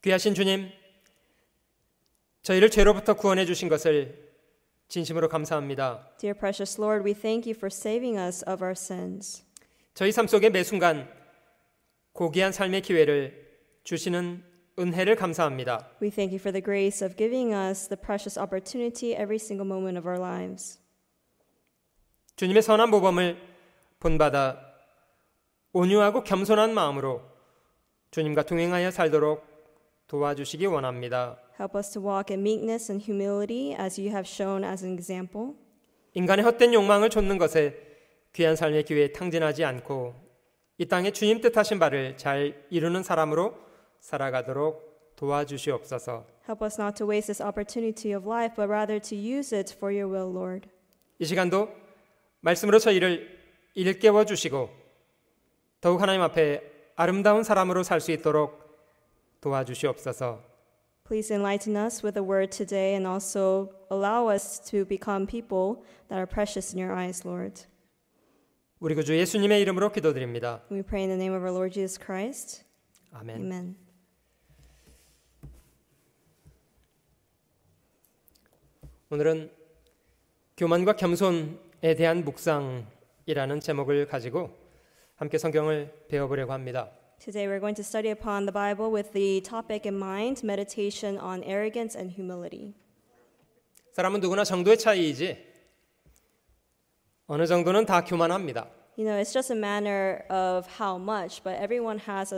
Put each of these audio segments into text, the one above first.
귀하신 주님, 저희를 죄로부터 구원해 주신 것을 진심으로 감사합니다. Dear precious Lord, we thank you for saving us of our sins. 저희 삶 속에 매 순간 고귀한 삶의 기회를 주시는 은혜를 감사합니다. We thank you for the grace of giving us the precious opportunity every single moment of our lives. 주님의 선한 모범을 본받아 온유하고 겸손한 마음으로 주님과 동행하여 살도록 도와주시기 원합니다. Help us to walk in meekness and humility as you have shown as an example. 인간의 헛된 욕망을 좇는 것에 귀한 삶의 기회에 탕진하지 않고 이 땅에 주님 뜻하신 바를 잘 이루는 사람으로 살아가도록 도와주시옵소서. Help us not to waste this opportunity of life, but rather to use it for your will, Lord. 이 시간도 말씀으로 저희를 일깨워 주시고 더욱 하나님 앞에 아름다운 사람으로 살 수 있도록 도와주시옵소서. Please enlighten us with the word today and also allow us to become people that are precious in your eyes, Lord. 우리 구주 예수님의 이름으로 기도드립니다. We pray in the name of our Lord Jesus Christ. 아멘. Amen. 오늘은 교만과 겸손에 대한 묵상이라는 제목을 가지고 함께 성경을 배워보려고 합니다. Today we're going to study upon the Bible with the topic in mind, meditation on arrogance and humility. 사람은 누구나 정도의 차이이지 어느 정도는 다 교만합니다. You know, it's just a matter of how much, but everyone has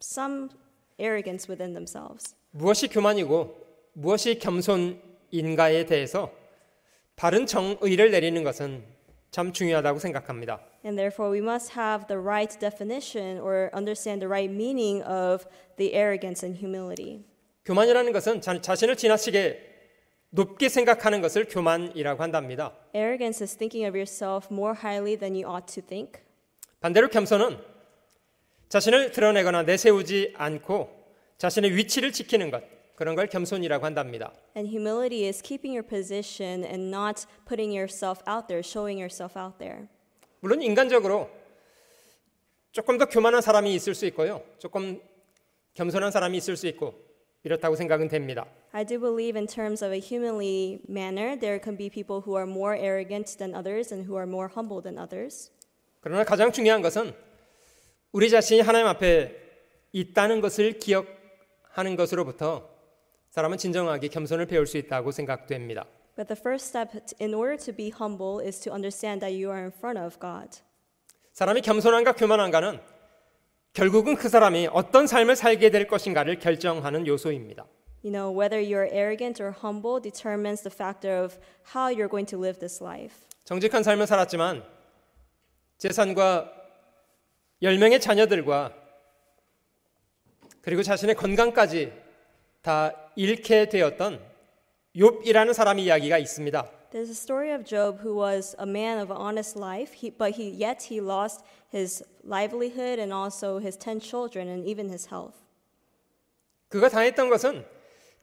some arrogance within themselves. 무엇이 교만이고 무엇이 겸손인가에 대해서 바른 정의를 내리는 것은 참 중요하다고 생각합니다. And therefore we must have the right definition or understand the right meaning of the arrogance and humility. 교만이라는 것은 자신을 지나치게 높게 생각하는 것을 교만이라고 한답니다. Arrogance is thinking of yourself more highly than you ought to think. 반대로 겸손은 자신을 드러내거나 내세우지 않고 자신의 위치를 지키는 것, 그런 걸 겸손이라고 한답니다. And humility is keeping your position and not putting yourself out there, showing yourself out there. 물론 인간적으로 조금 더 교만한 사람이 있을 수 있고요. 조금 겸손한 사람이 있을 수 있고 이렇다고 생각은 됩니다. I do believe in terms of a humanly manner, there can be people who are more arrogant than others and who are more humble than others. 그러나 가장 중요한 것은 우리 자신이 하나님 앞에 있다는 것을 기억하는 것으로부터 사람은 진정하게 겸손을 배울 수 있다고 생각됩니다. But the first step in order to be humble is to understand that you are in front of God. 사람이 겸손한가 교만한가는 결국은 그 사람이 어떤 삶을 살게 될 것인가를 결정하는 요소입니다. You know, whether you're arrogant or humble determines the factor of how you're going to live this life. 정직한 삶을 살았지만 재산과 10명의 자녀들과 그리고 자신의 건강까지 다 잃게 되었던 욥이라는 사람의 이야기가 있습니다. There's a story of Job who was a man of honest life, but yet he lost his livelihood and also his 10 children and even his health. 그가 당했던 것은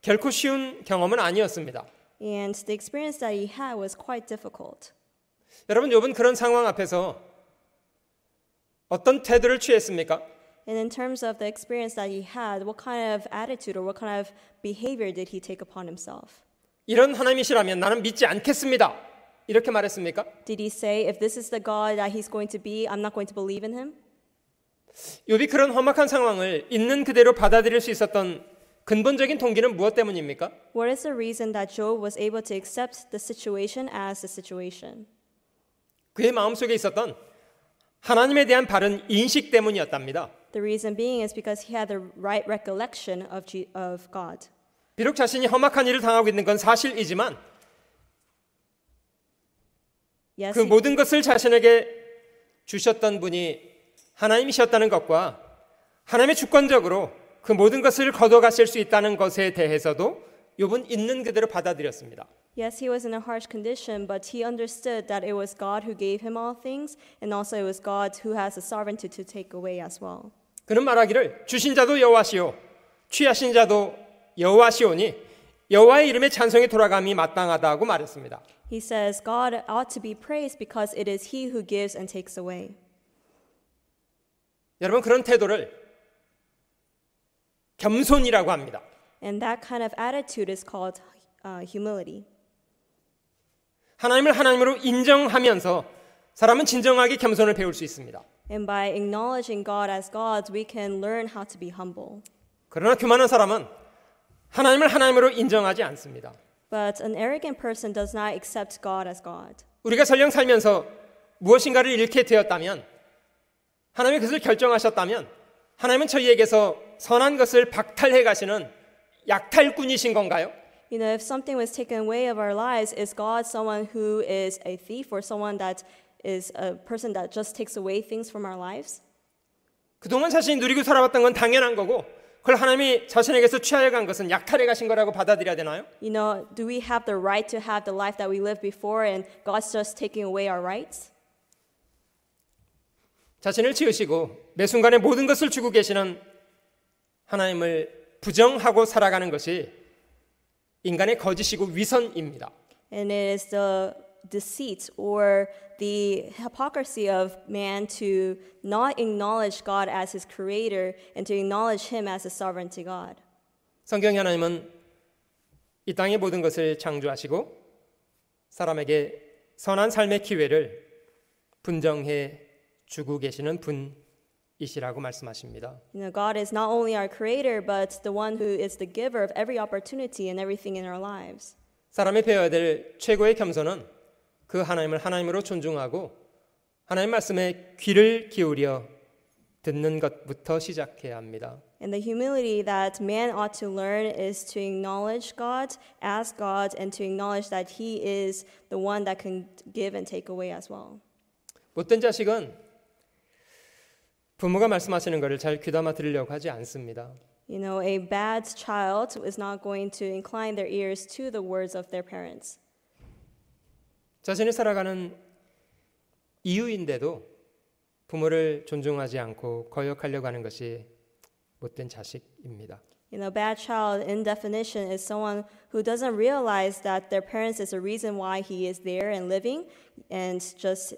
결코 쉬운 경험은 아니었습니다. And the experience that he had was quite difficult. 여러분, 욥은 그런 상황 앞에서 어떤 태도를 취했습니까? And in terms of the experience that he had, what kind of attitude or what kind of behavior did he take upon himself? 이런 하나님이시라면 나는 믿지 않겠습니다. 이렇게 말했습니까? Did he say, if this is the God that he's going to be, I'm not going to believe in him? 욥이 그런 험악한 상황을 있는 그대로 받아들일 수 있었던 근본적인 동기는 무엇 때문입니까? What is the reason that Job was able to accept the situation as the situation? 그의 마음속에 있었던 하나님에 대한 바른 인식 때문이었답니다. The reason being is because he had the right recollection of God. 비록 자신이 험악한 일을 당하고 있는 건 사실이지만 Yes, 그 모든 것을 자신에게 주셨던 분이 하나님이셨다는 것과 하나님의 주권적으로 그 모든 것을 거둬가실 수 있다는 것에 대해서도 욥은 있는 그대로 받아들였습니다. yes, he was in a harsh condition, but he understood that it was God who gave him all things, and also it was God who has the sovereignty to take away as well. 그는 말하기를 주신 자도 여호와시오 취하신 자도 여호와시오니 여호와의 이름의 찬송이 돌아감이 마땅하다고 말했습니다. He says, God ought to be praised because it is he who gives and takes away. 여러분, 그런 태도를 겸손이라고 합니다. And that kind of attitude is called humility. 하나님을 하나님으로 인정하면서 사람은 진정하게 겸손을 배울 수 있습니다. And by acknowledging God as God, we can learn how to be humble. 그러나 교만한 사람은 하나님을 하나님으로 인정하지 않습니다. But an arrogant person does not accept God as God. 우리가 설령 살면서 무엇인가를 잃게 되었다면, 하나님이 그것을 결정하셨다면 하나님은 저희에게서 선한 것을 박탈해 가시는 약탈꾼이신 건가요? You know, if something was taken away of our lives, is God someone who is a thief or someone that is a person that just takes away things from our lives? 그동안 자신이 누리고 살아왔던 건 당연한 거고 그걸 하나님이 자신에게서 취하여 간 것은 약탈해 가신 거라고 받아들여야 되나요? You know, do we have the right to have the life that we lived before and God's just taking away our rights? 자신을 지으시고 매 순간에 모든 것을 주고 계시는 하나님을 부정하고 살아가는 것이 인간의 거짓이고 위선입니다. And it is the deceit or the hypocrisy of man to not acknowledge God as his creator and to acknowledge him as a sovereign God. 성경의 하나님은 이 땅의 모든 것을 창조하시고 사람에게 선한 삶의 기회를 분정해 주고 계시는 분이시라고 말씀하십니다. You know, God is not only our creator, but the one who is the giver of every opportunity and everything in our lives. 사람이 배워야 될 최고의 겸손은 그 하나님을 하나님으로 존중하고 하나님 말씀에 귀를 기울여 듣는 것부터 시작해야 합니다. And the humility that man ought to learn is to acknowledge God as God and to acknowledge that He is the one that can give and take away as well. 못된 자식은 부모가 말씀하시는 것을 잘 귀담아 들으려고 하지 않습니다. You know, a bad child is not going to incline their ears to the words of their parents. 자신이 살아가는 이유인데도 부모를 존중하지 않고 거역하려고 하는 것이 못된 자식입니다. You know, bad child in definition is someone who doesn't realize that their parents is the reason why he is there and living and just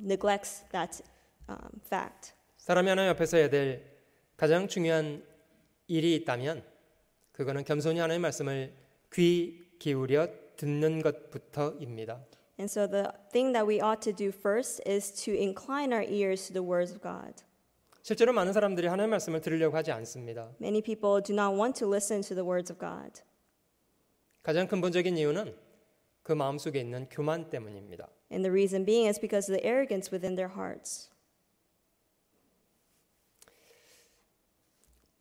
neglects that fact. 사람이 하나님 앞에서 해야 될 가장 중요한 일이 있다면 그거는 겸손히 하나님의 말씀을 귀 기울여 듣는 것부터입니다. And so the thing that we ought to do first is to incline our ears to the words of God. 실제로 많은 사람들이 하나님의 말씀을 들으려고 하지 않습니다. Many people do not want to listen to the words of God. 가장 근본적인 이유는 그 마음속에 있는 교만 때문입니다. And the reason being is because of the arrogance within their hearts.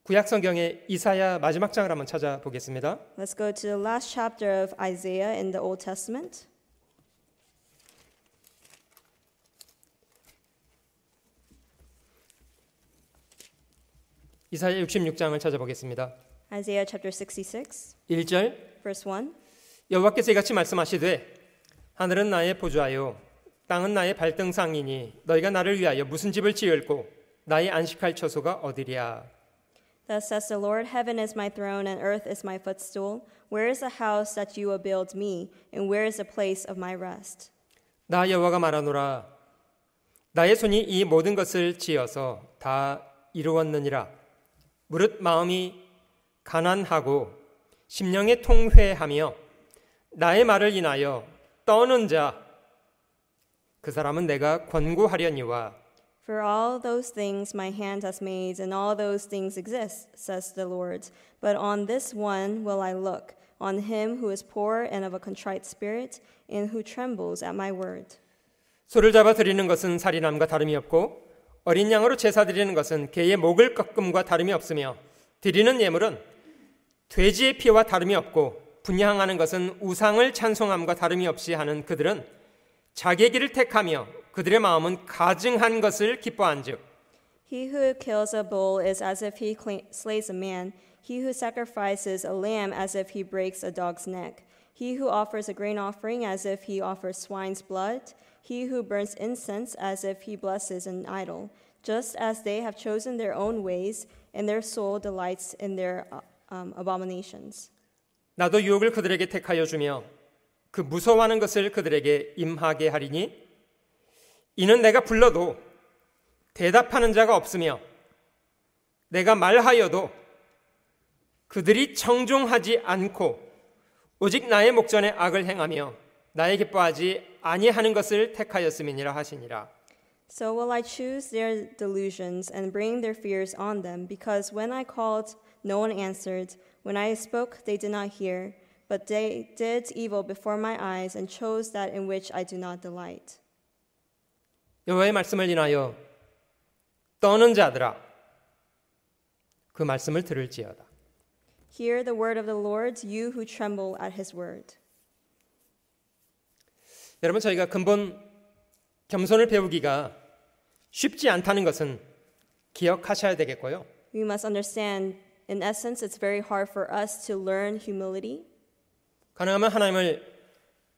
구약 성경의 이사야 마지막 장을 한번 찾아보겠습니다. Let's go to the last chapter of Isaiah in the Old Testament. 이사야 66장을 찾아보겠습니다. Isaiah chapter 66, 1절 verse 1. 여호와께서 이같이 말씀하시되 하늘은 나의 보좌요 땅은 나의 발등상이니 너희가 나를 위하여 무슨 집을 지을고 나의 안식할 처소가 어디랴. Thus says the Lord, Heaven is my throne and earth is my footstool. Where is the house that you will build me, and where is the place of my rest? 나 여호와가 말하노라 나의 손이 이 모든 것을 지어서 다 이루었느니라. 무릇 마음이 가난하고 심령이 통회하며 나의 말을 인하여 떠는 자 그 사람은 내가 권고하려니와. For all those things my hand has made, and all those things exist, says the Lord. But on this one will I look, on him who is poor and of a contrite spirit, and who trembles at my word. 소를 잡아 드리는 것은 살인함과 다름이 없고 어린 양으로 제사 드리는 것은 개의 목을 꺾음과 다름이 없으며 드리는 예물은 돼지의 피와 다름이 없고 분향하는 것은 우상을 찬송함과 다름이 없이 하는 그들은 자기의 길을 택하며 그들의 마음은 가증한 것을 기뻐한즉. He who kills a bull is as if he slays a man. He who sacrifices a lamb as if he breaks a dog's neck. He who offers a grain offering as if he offers swine's blood. He who burns incense as if he blesses an idol. Just as they have chosen their own ways, and their soul delights in their abominations. 나도 유혹을 그들에게 택하여 주며 그 무서워하는 것을 그들에게 임하게 하리니 이는 내가 불러도 대답하는 자가 없으며 내가 말하여도 그들이 청종하지 않고 오직 나의 목전에 악을 행하며 나의 기뻐하지 아니하는 것을 택하였음이니라 하시니라. So will I choose their delusions and bring their fears on them, because when I called, no one answered. When I spoke, they did not hear. But they did evil before my eyes and chose that in which I do not delight. 여호와의 말씀을 인하여 떠는 자들아, 그 말씀을 들을지어다. Hear the word of the Lord, you who tremble at his word. 여러분, 저희가 근본 겸손을 배우기가 쉽지 않다는 것은 기억하셔야 되겠고요. We must understand, in essence, it's very hard for us to learn humility. 가능하면 하나님을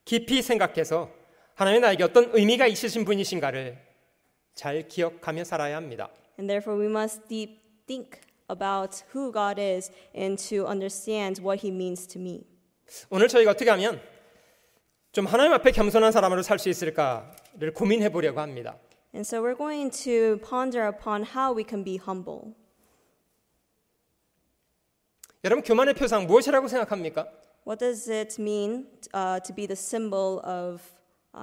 깊이 생각해서 하나님이 나에게 어떤 의미가 있으신 분이신가를 잘 기억하며 살아야 합니다. And therefore we must deep think about who God is and to understand what he means to me. 오늘 저희가 어떻게 하면 좀 하나님 앞에 겸손한 사람으로 살 수 있을까를 고민해 보려고 합니다. And so we're going to ponder upon how we can be humble. 여러분, 교만의 표상 무엇이라고 생각합니까? What does it mean to be the symbol of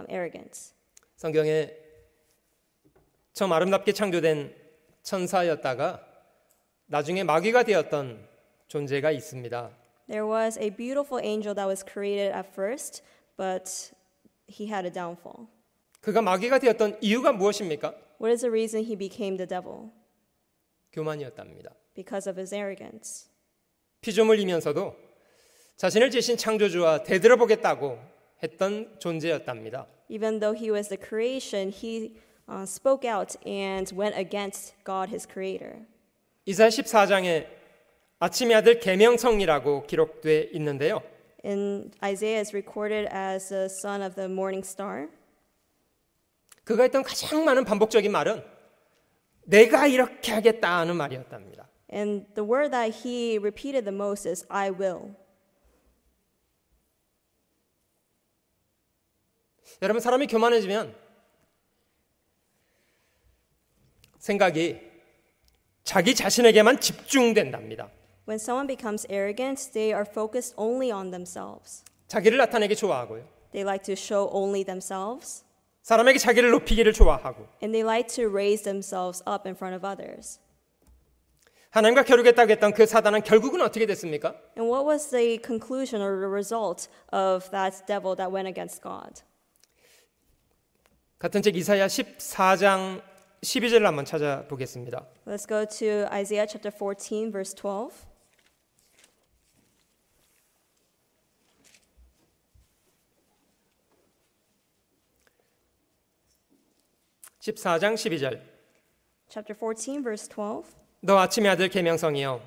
arrogance? 성경에 처음 아름답게 창조된 천사였다가 나중에 마귀가 되었던 존재가 있습니다. There was a beautiful angel that was created at first, but he had a downfall. 그가 마귀가 되었던 이유가 무엇입니까? What is the reason he became the devil? 교만이었답니다. Because of his arrogance. 피조물이면서도 자신을 지으신 창조주와 대들어보겠다고 했던 존재였답니다. Even though he was the creation, he spoke out and went against God, his creator. 이사야 14장에 아침의 아들 계명성이라고 기록돼 있는데요. In Isaiah is recorded as the son of the morning star. 그가 했던 가장 많은 반복적인 말은 내가 이렇게 하겠다 하는 말이었답니다. And the word that he repeated the most is I will. 여러분, 사람이 교만해지면 생각이 자기 자신에게만 집중된답니다. When someone becomes arrogant, they are focused only on themselves. 자기를 나타내기 좋아하고요. They like to show only themselves. 사람에게 자기를 높이기를 좋아하고 And they like to raise themselves up in front of others. 하나님과 겨루겠다고 했던 그 사단은 결국은 어떻게 됐습니까? And what was the conclusion or the result of that devil that went against God? 같은 책 이사야 14장 12절을 한번 찾아보겠습니다. Let's go to Isaiah chapter 14, verse 12. 14장 12절. Chapter 14, verse 12. 너 아침의 아들 계명성이여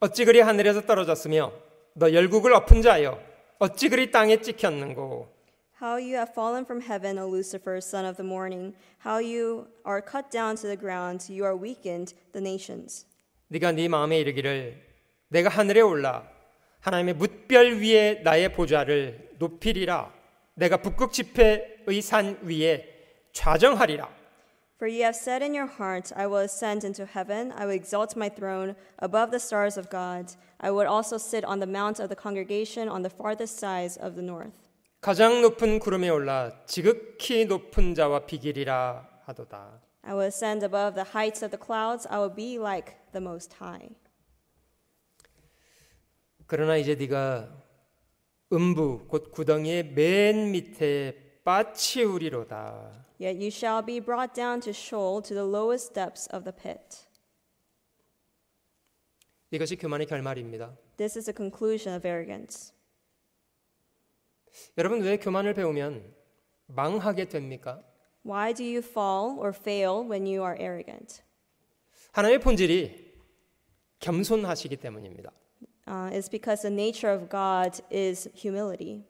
어찌 그리 하늘에서 떨어졌으며 너 열국을 엎은 자여 어찌 그리 땅에 찍혔는고. How you have fallen from heaven, O Lucifer, son of the morning. How you are cut down to the ground. You are weakened, the nations. 네가 네 마음에 이르기를 내가 하늘에 올라 하나님의 뭇별 위에 나의 보좌를 높이리라. 내가 북극 지폐의 산 위에 좌정하리라. For ye have said in your heart, I will ascend into heaven. I will exalt my throne above the stars of God. I would also sit on the mount of the congregation on the farthest sides of the north. 가장 높은 구름에 올라 지극히 높은 자와 비기리라 하도다. I will ascend above the heights of the clouds. I will be like the Most High. 그러나 이제 네가 음부 곧 구덩이의 맨 밑에 빠치우리로다. Yet you shall be brought down to Sheol, to the lowest depths of the pit. 이것이 교만의 결말입니다. This is the conclusion of arrogance. 여러분, 왜 교만을 배우면 망하게 됩니까? Why do you fall or fail when you are arrogant? 하나님의 본질이 겸손하시기 때문입니다. It's because the nature of God is humility.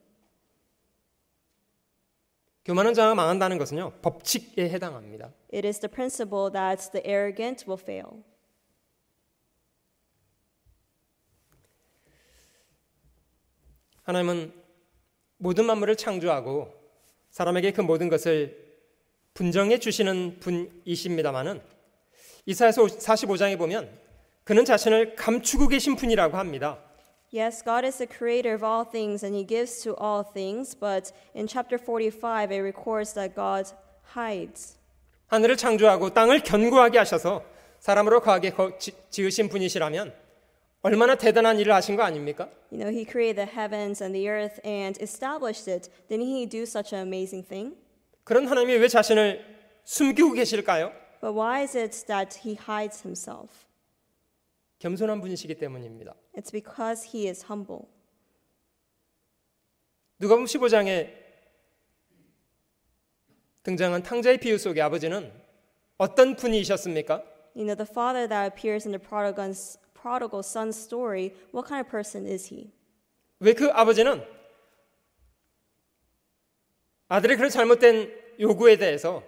교만한 자가 망한다는 것은요, 법칙에 해당합니다. It is the principle that the arrogant will fail. 하나님은 모든 만물을 창조하고 사람에게 그 모든 것을 분정해 주시는 분이십니다마는 이사야서 45장에 보면 그는 자신을 감추고 계신 분이라고 합니다. Yes, God is the creator of all things and he gives to all things, but in chapter 45 it records that God hides. 하늘을 창조하고 땅을 견고하게 하셔서 사람으로 거하게 지으신 분이시라면 얼마나 대단한 일을 하신 거 아닙니까? You know, he created the heavens and the earth and established it. Didn't he do such an amazing thing? 그런 하나님이 왜 자신을 숨기고 계실까요? But why is it that he hides himself? 겸손한 분이시기 때문입니다. It's because he is humble. 누가복음 15장에 등장한 탕자의 비유 속의 아버지는 어떤 분이셨습니까? You know, the father that appears in the prodigal son's story, what kind of person is he? 왜 그 아버지는 아들의 그런 잘못된 요구에 대해서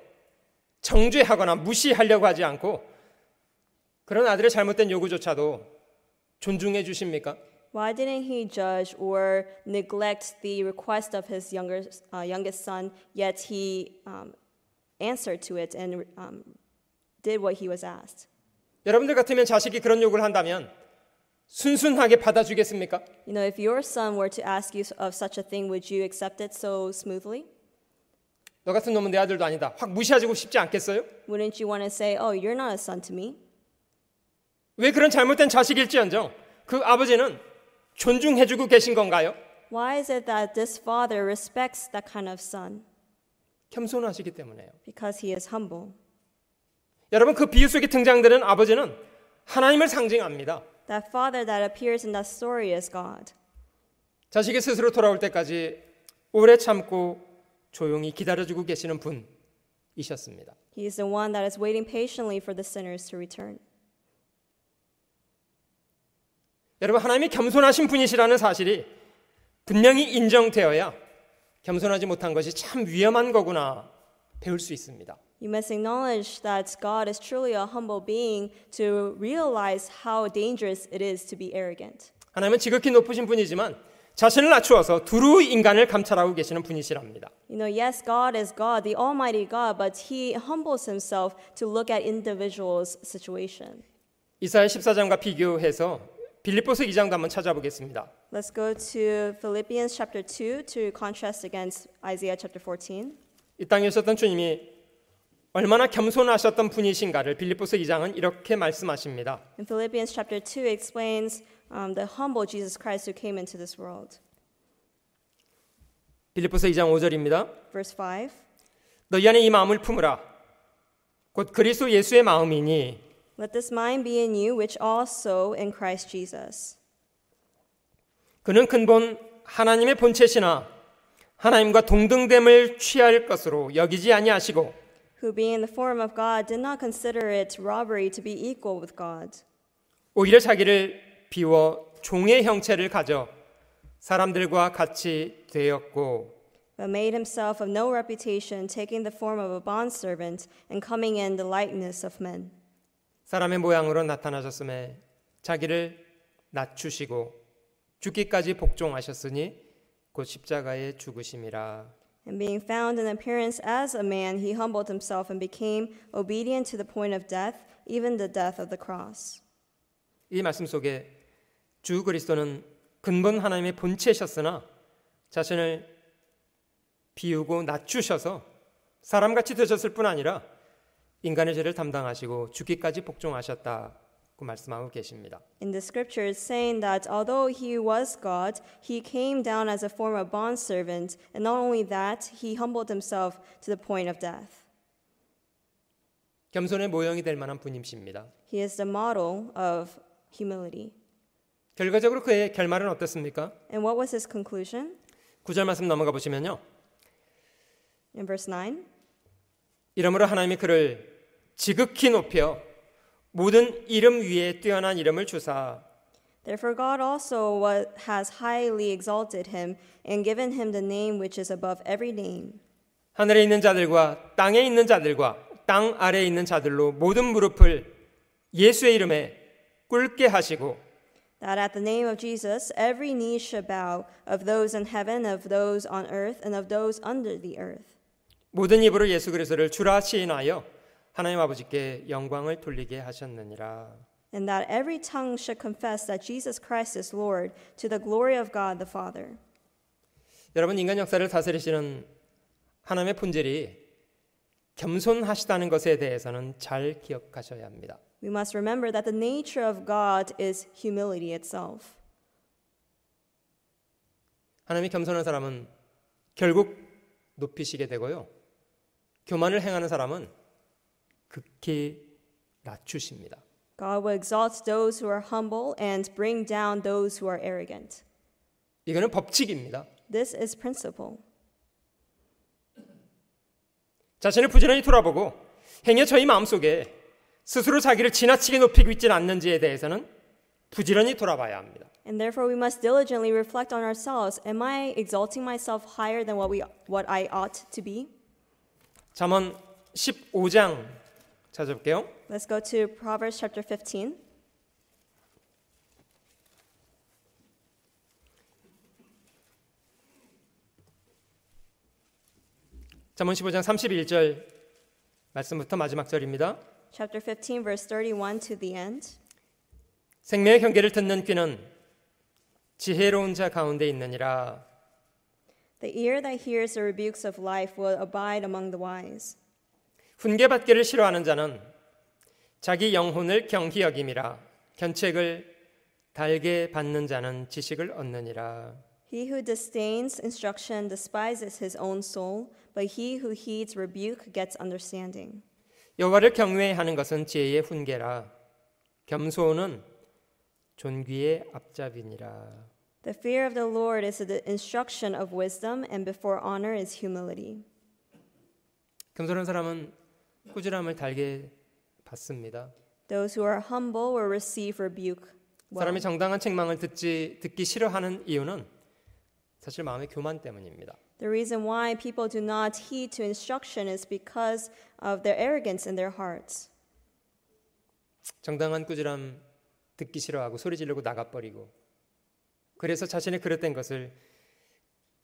정죄하거나 무시하려고 하지 않고 그런 아들의 잘못된 요구조차도 존중해 주십니까? Why didn't he judge or neglect the request of his youngest son, yet he answered to it and did what he was asked? 여러분들 같으면 자식이 그런 요구를 한다면 순순하게 받아주겠습니까? You know, if your son were to ask you of such a thing, would you accept it so smoothly? 너 같은 놈은 내 아들도 아니다. 확 무시하고 싶지 않겠어요? Wouldn't you want to say, oh, you're not a son to me? 왜 그런 잘못된 자식일지언정 그 아버지는 존중해주고 계신 건가요? Why is it that this father respects that kind of son? 겸손하시기 때문에요. Because he is humble. 여러분 그 비유 속에 등장되는 아버지는 하나님을 상징합니다. That father that appears in that story is God. 자식이 스스로 돌아올 때까지 오래 참고 조용히 기다려주고 계시는 분이셨습니다. He is the one that is waiting patiently for the sinners to return. 여러분 하나님이 겸손하신 분이시라는 사실이 분명히 인정되어야 겸손하지 못한 것이 참 위험한 거구나 배울 수 있습니다. You must acknowledge that God is truly a humble being to realize how dangerous it is to be arrogant. 하나님은 지극히 높으신 분이지만 자신을 낮추어서 두루 인간을 감찰하고 계시는 분이시랍니다. You know, yes, God is God, the Almighty God, but He humbles Himself to look at individuals' situation. 이사야 14장과 비교해서 빌립보서 2장도 한번 찾아보겠습니다. Let's go to Philippians chapter 2 to contrast against Isaiah chapter 14. 이 땅에 오셨던 주님이 얼마나 겸손하셨던 분이신가를 빌립보서 2장은 이렇게 말씀하십니다. In Philippians chapter 2 explains the humble Jesus Christ who came into this world. 빌립보서 2장 5절입니다. Verse 5. 너희 안에 이 마음을 품으라. 곧 그리스도 예수의 마음이니 Let this mind be in you, which also in Christ Jesus. 그는 근본 하나님의 본체시나 하나님과 동등됨을 취할 것으로 여기지 아니하시고 Who being in the form of God did not consider it robbery to be equal with God. 오히려 자기를 비워 종의 형체를 가져 사람들과 같이 되었고 But made himself of no reputation, taking the form of a bondservant and coming in the likeness of men. 사람의 모양으로 나타나셨음에 자기를 낮추시고 죽기까지 복종하셨으니 곧 십자가에 죽으심이라. And being found in appearance as a man, he humbled himself and became obedient to the point of death, even the death of the cross. 이 말씀 속에 주 그리스도는 근본 하나님의 본체셨으나 자신을 비우고 낮추셔서 사람같이 되셨을 뿐 아니라 인간의 죄를 담당하시고 죽기까지 복종하셨다고 말씀하고 계십니다. In the scripture, it's saying that although he was God, he came down as a form of bondservant, and not only that, he humbled himself to the point of death. 겸손의 모형이 될 만한 분이십니다. He is the model of humility. 결과적으로 그의 결말은 어떻습니까? And what was his conclusion? 9절 말씀 넘어가 보시면요. In verse 9, 이러므로 하나님이 그를 지극히 높여 모든 이름 위에 뛰어난 이름을 주사 Therefore God also has highly exalted him and given him the name which is above every name. 하늘에 있는 자들과 땅에 있는 자들과 땅 아래에 있는 자들로 모든 무릎을 예수의 이름에 꿇게 하시고 That at the name of Jesus every knee shall bow, of those in heaven, of those on earth, and of those under the earth. 모든 입으로 예수 그리스도를 주라 시인하여 하나님 아버지께 영광을 돌리게 하셨느니라. and that every tongue should confess that Jesus Christ is Lord, to the glory of God the Father. 여러분, 인간 역사를 다스리시는 하나님의 본질이 겸손하시다는 것에 대해서는 잘 기억하셔야 합니다. We must remember that the nature of God is humility itself. 하나님이 겸손한 사람은 결국 높이시게 되고요. 교만을 행하는 사람은 극히 낮추십니다. God will exalt those who are humble and bring down those who are arrogant. 이거는 법칙입니다. This is principle. 자신을 부지런히 돌아보고 행여 저희 마음속에 스스로 자기를 지나치게 높이고 있지는 않는지에 대해서는 부지런히 돌아봐야 합니다. And therefore we must diligently reflect on ourselves. Am I exalting myself higher than what I ought to be? 잠언 15장 찾아볼게요. Let's go to Proverbs chapter 15. 잠언 15장 31절 말씀부터 마지막 절입니다. Chapter 15, verse 31 to the end. 생명의 경계를 듣는 귀는 지혜로운 자 가운데 있느니라. The ear that hears the rebukes of life will abide among the wise. 훈계받기를 싫어하는 자는 자기 영혼을 경히 여김이라. 견책을 달게 받는 자는 지식을 얻느니라. He who disdains instruction despises his own soul, but he who heeds rebuke gets understanding. 여호와를 경외하는 것은 지혜의 훈계라. 겸손은 존귀의 앞잡이니라. The fear of the Lord is the instruction of wisdom, and before honor is humility. 겸손한 사람은 꾸지람을 달게 받습니다. Those who are humble will receive rebuke. 사람이 정당한 책망을 듣기 싫어하는 이유는 사실 마음의 교만 때문입니다. The reason why people do not heed to instruction is because of their arrogance in their hearts. 정당한 꾸지람 듣기 싫어하고 소리 지르고 나가버리고 그래서 자신의 그릇된 것을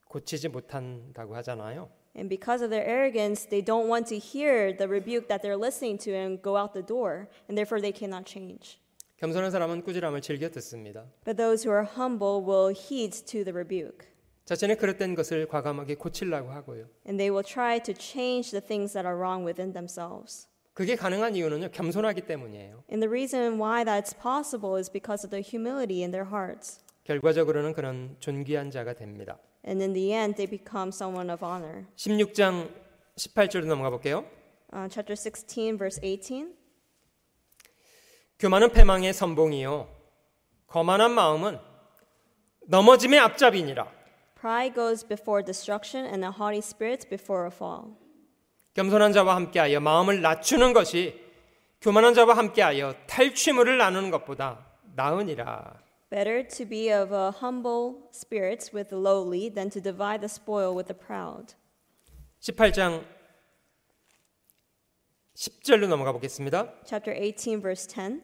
고치지 못한다고 하잖아요. And because of their arrogance, they don't want to hear the rebuke that they're listening to and go out the door, and therefore they cannot change. 겸손한 사람은 꾸지람을 즐겨 듣습니다. But those who are humble will heed to the rebuke. 자신의 그릇된 것을 과감하게 고치려고 하고요. And they will try to change the things that are wrong within themselves. 그게 가능한 이유는요, 겸손하기 때문이에요. And the reason why that's possible is because of the humility in their hearts. 결과적으로는 그는 존귀한 자가 됩니다. And in the end, they become someone of honor. 16장 18절로 넘어가 볼게요. Chapter 16, verse 18. 교만은 패망의 선봉이요 거만한 마음은 넘어짐의 앞잡이니라. Pride goes before destruction, and a haughty spirit before a fall. 겸손한 자와 함께하여 마음을 낮추는 것이 교만한 자와 함께하여 탈취물을 나누는 것보다 나으니라. Better to be of a humble spirit with the lowly than to divide the spoil with the proud. 18장 10절로 넘어가 보겠습니다. Chapter 18, verse 10.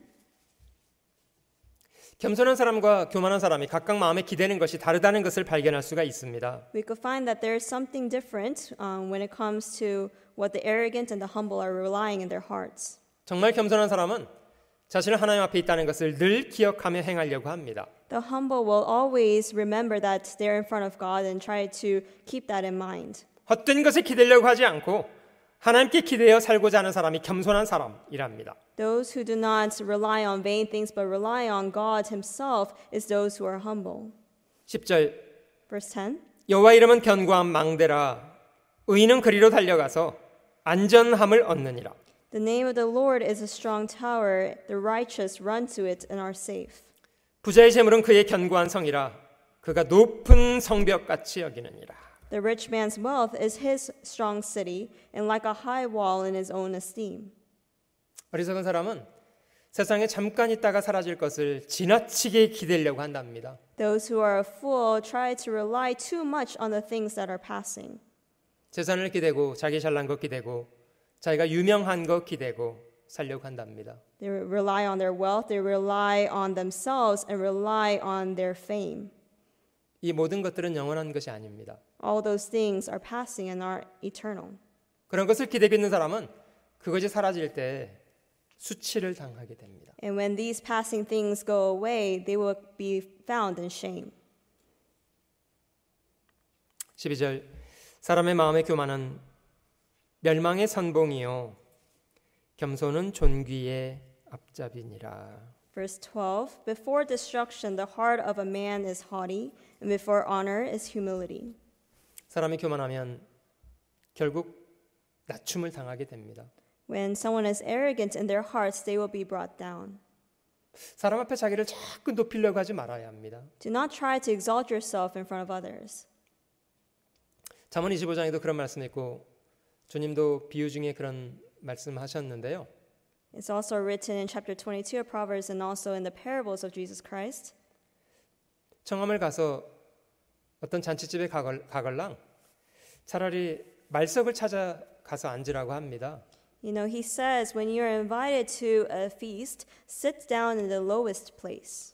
겸손한 사람과 교만한 사람이 각각 마음에 기대는 것이 다르다는 것을 발견할 수가 있습니다. We could find that there is something different when it comes to what the arrogant and the humble are relying in their hearts. 정말 겸손한 사람은 자신을 하나님 앞에 있다는 것을 늘 기억하며 행하려고 합니다. The humble will always remember that they're in front of God and try to keep that in mind. 헛된 것에 기대려고 하지 않고 하나님께 기대어 살고자 하는 사람이 겸손한 사람이랍니다. Those who do not rely on vain things but rely on God himself is those who are humble. 10절 Verse 10. 여호와 이름은 견고한 망대라 의인은 그리로 달려가서 안전함을 얻느니라. The name of the Lord is a strong tower. The righteous run to it and are safe. 부자의 재물은 그의 견고한 성이라 그가 높은 성벽같이 여기느니라. The rich man's wealth is his strong city, and like a high wall in his own esteem. 어리석은 사람은 세상에 잠깐 있다가 사라질 것을 지나치게 기대려고 한답니다. Those who are a fool try to rely too much on the things that are passing. 재산을 기대고 자기 잘난 것 기대고 자기가 유명한 것 기대고 살려고 한답니다. They rely on their wealth, they rely on themselves, and rely on their fame. 이 모든 것들은 영원한 것이 아닙니다. All those things are passing and are eternal. 그런 것을 기대고 있는 사람은 그것이 사라질 때 수치를 당하게 됩니다. And when these passing things go away, they will be found in shame. 12절 사람의 마음의 교만은 멸망의 선봉이요 겸손은 존귀의 앞잡이니라. Verse 12, before destruction the heart of a man is haughty, and before honor is humility. 사람이 교만하면 결국 낮춤을 당하게 됩니다. When someone is arrogant in their hearts, they will be brought down. 사람 앞에 자기를 자꾸 높이려고 하지 말아야 합니다. Do not try to exalt yourself in front of others. 잠언 25장에도 그런 말씀이 있고 주님도 비유 중에 그런 말씀하셨는데요. It's also written in chapter 22 of Proverbs and also in the parables of Jesus Christ. 청함을 가서 어떤 잔치집에 가걸랑 차라리 말석을 찾아가서 앉으라고 합니다. You know, he says when you're invited to a feast, sit down in the lowest place.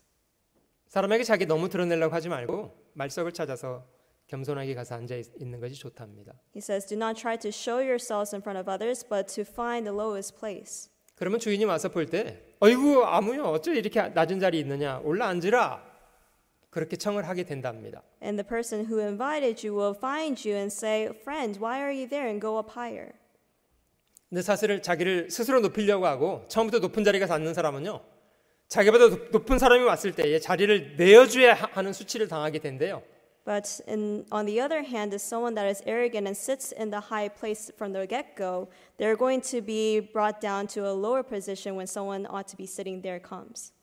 사람에게 자기 너무 드러내려고 하지 말고 말석을 찾아서 겸손하게 가서 앉아 있는 것이 좋답니다. He says, do not try to show yourselves in front of others, but to find the lowest place. 그러면 주인이 와서 볼 때 어이구 아무요 어째 이렇게 낮은 자리 있느냐 올라 앉으라 그렇게 청을 하게 된답니다. And the person who invited you will find you and say, friend, why are you there? And go up higher. 근데 사실 자기를 스스로 높이려고 하고 처음부터 높은 자리에 가서 앉는 사람은요 자기보다 높은 사람이 왔을 때에 자리를 내어줘야 하는 수치를 당하게 된대요. But on the other hand, if someone that is arrogant and sits in the high place from the get-go, they're going to be brought down to a lower position when someone ought to be sitting there comes.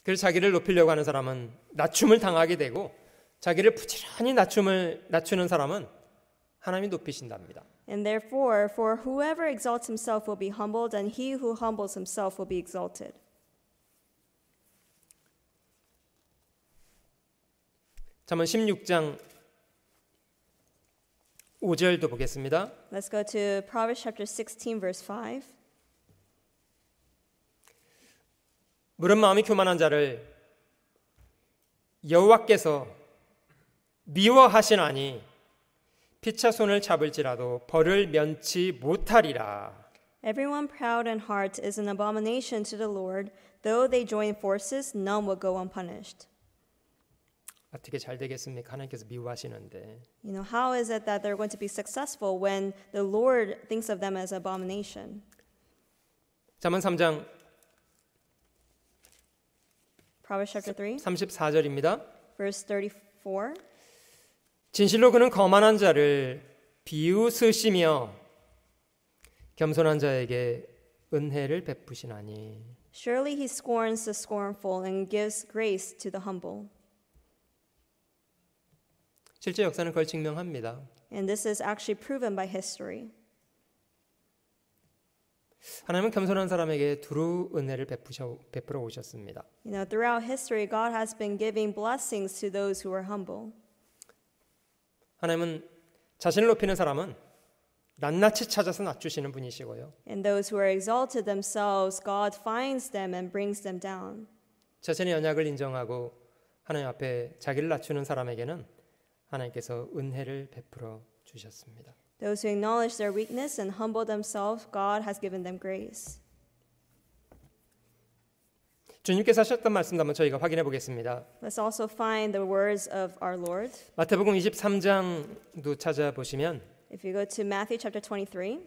그래서 자기를 높이려고 하는 사람은 낮춤을 당하게 되고 자기를 부지런히 낮추는 사람은 하나님이 높이신답니다. And therefore, for whoever exalts himself will be humbled, and he who humbles himself will be exalted. 잠언 16장 5절도 보겠습니다. Let's go to Proverbs chapter 16, verse 5. 물은 마음이 교만한 자를 여호와께서 미워하시나니 피차 손을 잡을지라도 벌을 면치 못하리라. Everyone proud in heart is an abomination to the Lord. Though they join forces, none will go unpunished. 어떻게 잘 되겠습니까? 하나님께서 미워하시는데. You know, how is it that they're going to be successful when the Lord thinks of them as abomination? 잠언 3장 Proverbs chapter 3, 34절입니다. verse 34. 진실로 그는 거만한 자를 비웃으시며 겸손한 자에게 은혜를 베푸시나니. Surely he scorns the scornful and gives grace to the humble. 실제 역사는 그걸 증명합니다. And this is actually proven by history. 하나님은 겸손한 사람에게 두루 은혜를 베풀어 오셨습니다. You know, throughout history, God has been giving blessings to those who are humble. 하나님은 자신을 높이는 사람은 낱낱이 찾아서 낮추시는 분이시고요. And those who are exalted themselves, God finds them and brings them down. 자신의 연약을 인정하고 하나님 앞에 자기를 낮추는 사람에게는 하나님께서 은혜를 베풀어 주셨습니다. Those who acknowledge their weakness and humble themselves, God has given them grace. 주님께서 하셨던 말씀도 한번 저희가 확인해 보겠습니다. Let's also find the words of our Lord. 마태복음 23장도 찾아보시면 If you go to Matthew chapter 23,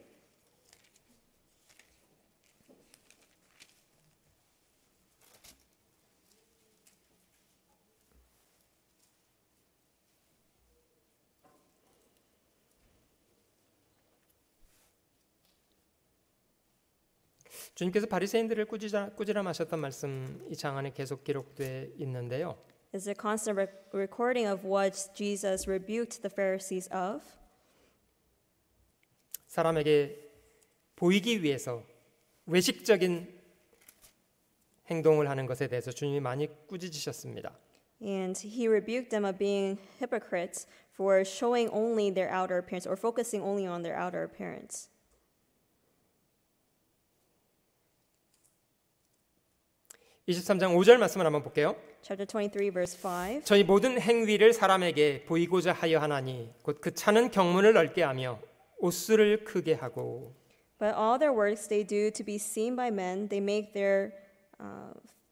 주님께서 바리새인들을 꾸지람하셨던 말씀 이 장 안에 계속 기록되어 있는데요. is a constant recording of what Jesus rebuked the Pharisees of. 사람에게 보이기 위해서 외식적인 행동을 하는 것에 대해서 주님이 많이 꾸짖으셨습니다. And he rebuked them of being hypocrites for showing only their outer appearance or focusing only on their outer appearance. 23장 5절 말씀을 한번 볼게요. Chapter 23, verse 5. 저희 모든 행위를 사람에게 보이고자 하여 하나니 곧 그 차는 경문을 넓게 하며 옷수를 크게 하고. But all their works they do to be seen by men. They make their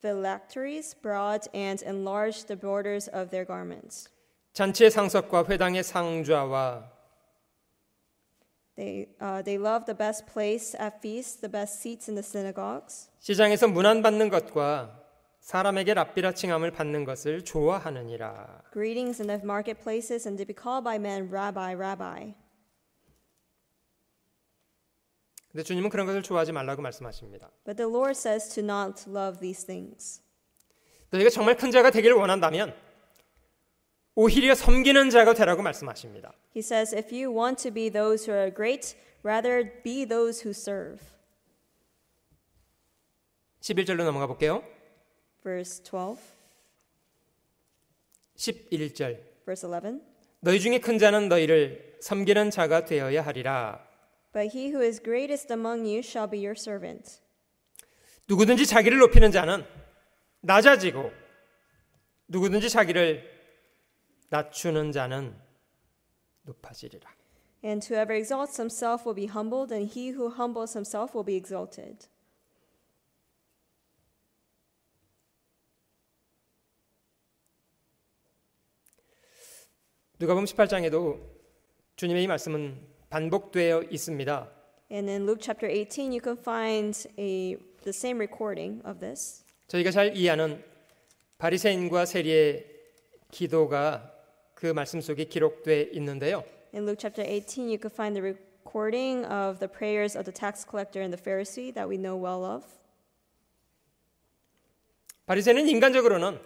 phylacteries broad and enlarge the borders of their garments. 잔치의 상석과 회당의 상좌와 They love the best place at feasts, the best seats in the synagogues. 시장에서 문안받는 것과 사람에게 랍비라 칭함을 받는 것을 좋아하느니라. Greetings in the marketplaces and to be called by men, Rabbi, Rabbi. 근데 주님은 그런 것을 좋아하지 말라고 말씀하십니다. But the Lord says to not love these things. 너희가 정말 큰 자가 되기를 원한다면 오히려 섬기는 자가 되라고 말씀하십니다. He says, if you want to be those who are great, rather be those who serve. 11절로 넘어가 볼게요. Verse 12, 11절. verse 11. 너희 중에 큰 자는 너희를 섬기는 자가 되어야 하리라. But he who is greatest among you shall be your servant. 누구든지 자기를 높이는 자는 낮아지고 누구든지 자기를 낮추는 자는 높아지리라. And whoever exalts himself will be humbled, and he who humbles himself will be exalted. 누가복음 18장에도 주님의 이 말씀은 반복되어 있습니다. And in Luke chapter 18, you can find the same recording of this. 저희가 잘 이해하는 바리새인과 세리의 기도가 그 말씀 속에 기록되어 있는데요. In Luke chapter 18, you can find the recording of the prayers of the tax collector and the Pharisee that we know well of. 바리새인은 인간적으로는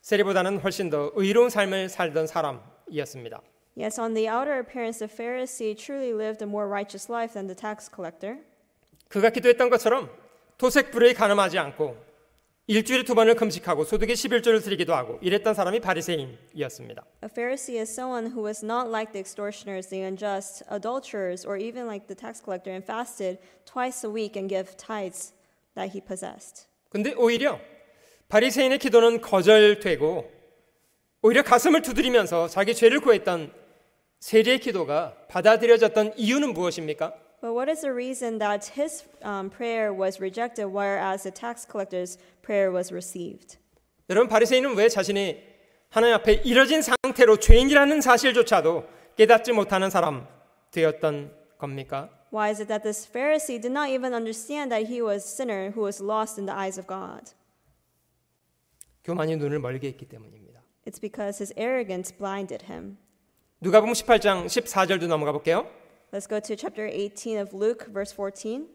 세리보다는 훨씬 더 의로운 삶을 살던 사람이었습니다. Yes, on the outer appearance, the Pharisee truly lived a more righteous life than the tax collector. 그가 기도했던 것처럼 토색불에 가늠하지 않고 일주일에 2번을 금식하고 소득의 11조를 드리기도 하고 이랬던 사람이 바리새인이었습니다. A Pharisee is someone who was not like the extortioners, the unjust, adulterers, or even like the tax collector, and fasted twice a week and gave tithes that he possessed. 근데 오히려 바리새인의 기도는 거절되고 오히려 가슴을 두드리면서 자기 죄를 고했던 세리의 기도가 받아들여졌던 이유는 무엇입니까? But what is the reason that his prayer was rejected, whereas the tax collector's prayer was received? 여러분, 바리새인은 왜 자신이 하나님 앞에 이뤄진 상태로 죄인이라는 사실조차도 깨닫지 못하는 사람 되었던 겁니까? Why is it that this Pharisee did not even understand that he was a sinner who was lost in the eyes of God? 교만이 눈을 멀게 했기 때문입니다. It's because his arrogance blinded him. 누가복음 18장 14절도 넘어가 볼게요. Let's go to chapter 18 of Luke, verse 14.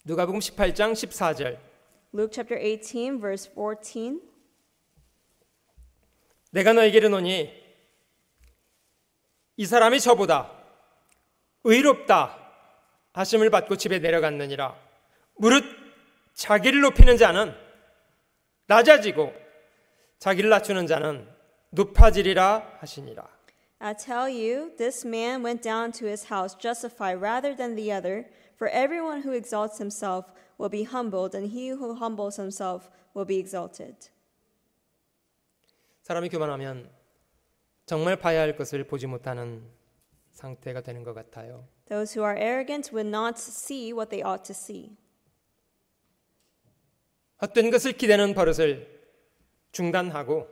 누가복음 18장 14절. Luke chapter 18, verse 14. 내가 너에게 이르노니 이 사람이 저보다 의롭다 하심을 받고 집에 내려갔느니라. 무릇 자기를 높이는 자는 낮아지고 자기를 낮추는 자는 높아지리라 하시니라. I tell you, this man went down to his house justified rather than the other, for everyone who exalts himself will be humbled, and he who humbles himself will be exalted. 사람이 교만하면 정말 봐야 할 것을 보지 못하는 상태가 되는 것 같아요. Those who are arrogant will not see what they ought to see. 헛된 것을 기대는 버릇을 중단하고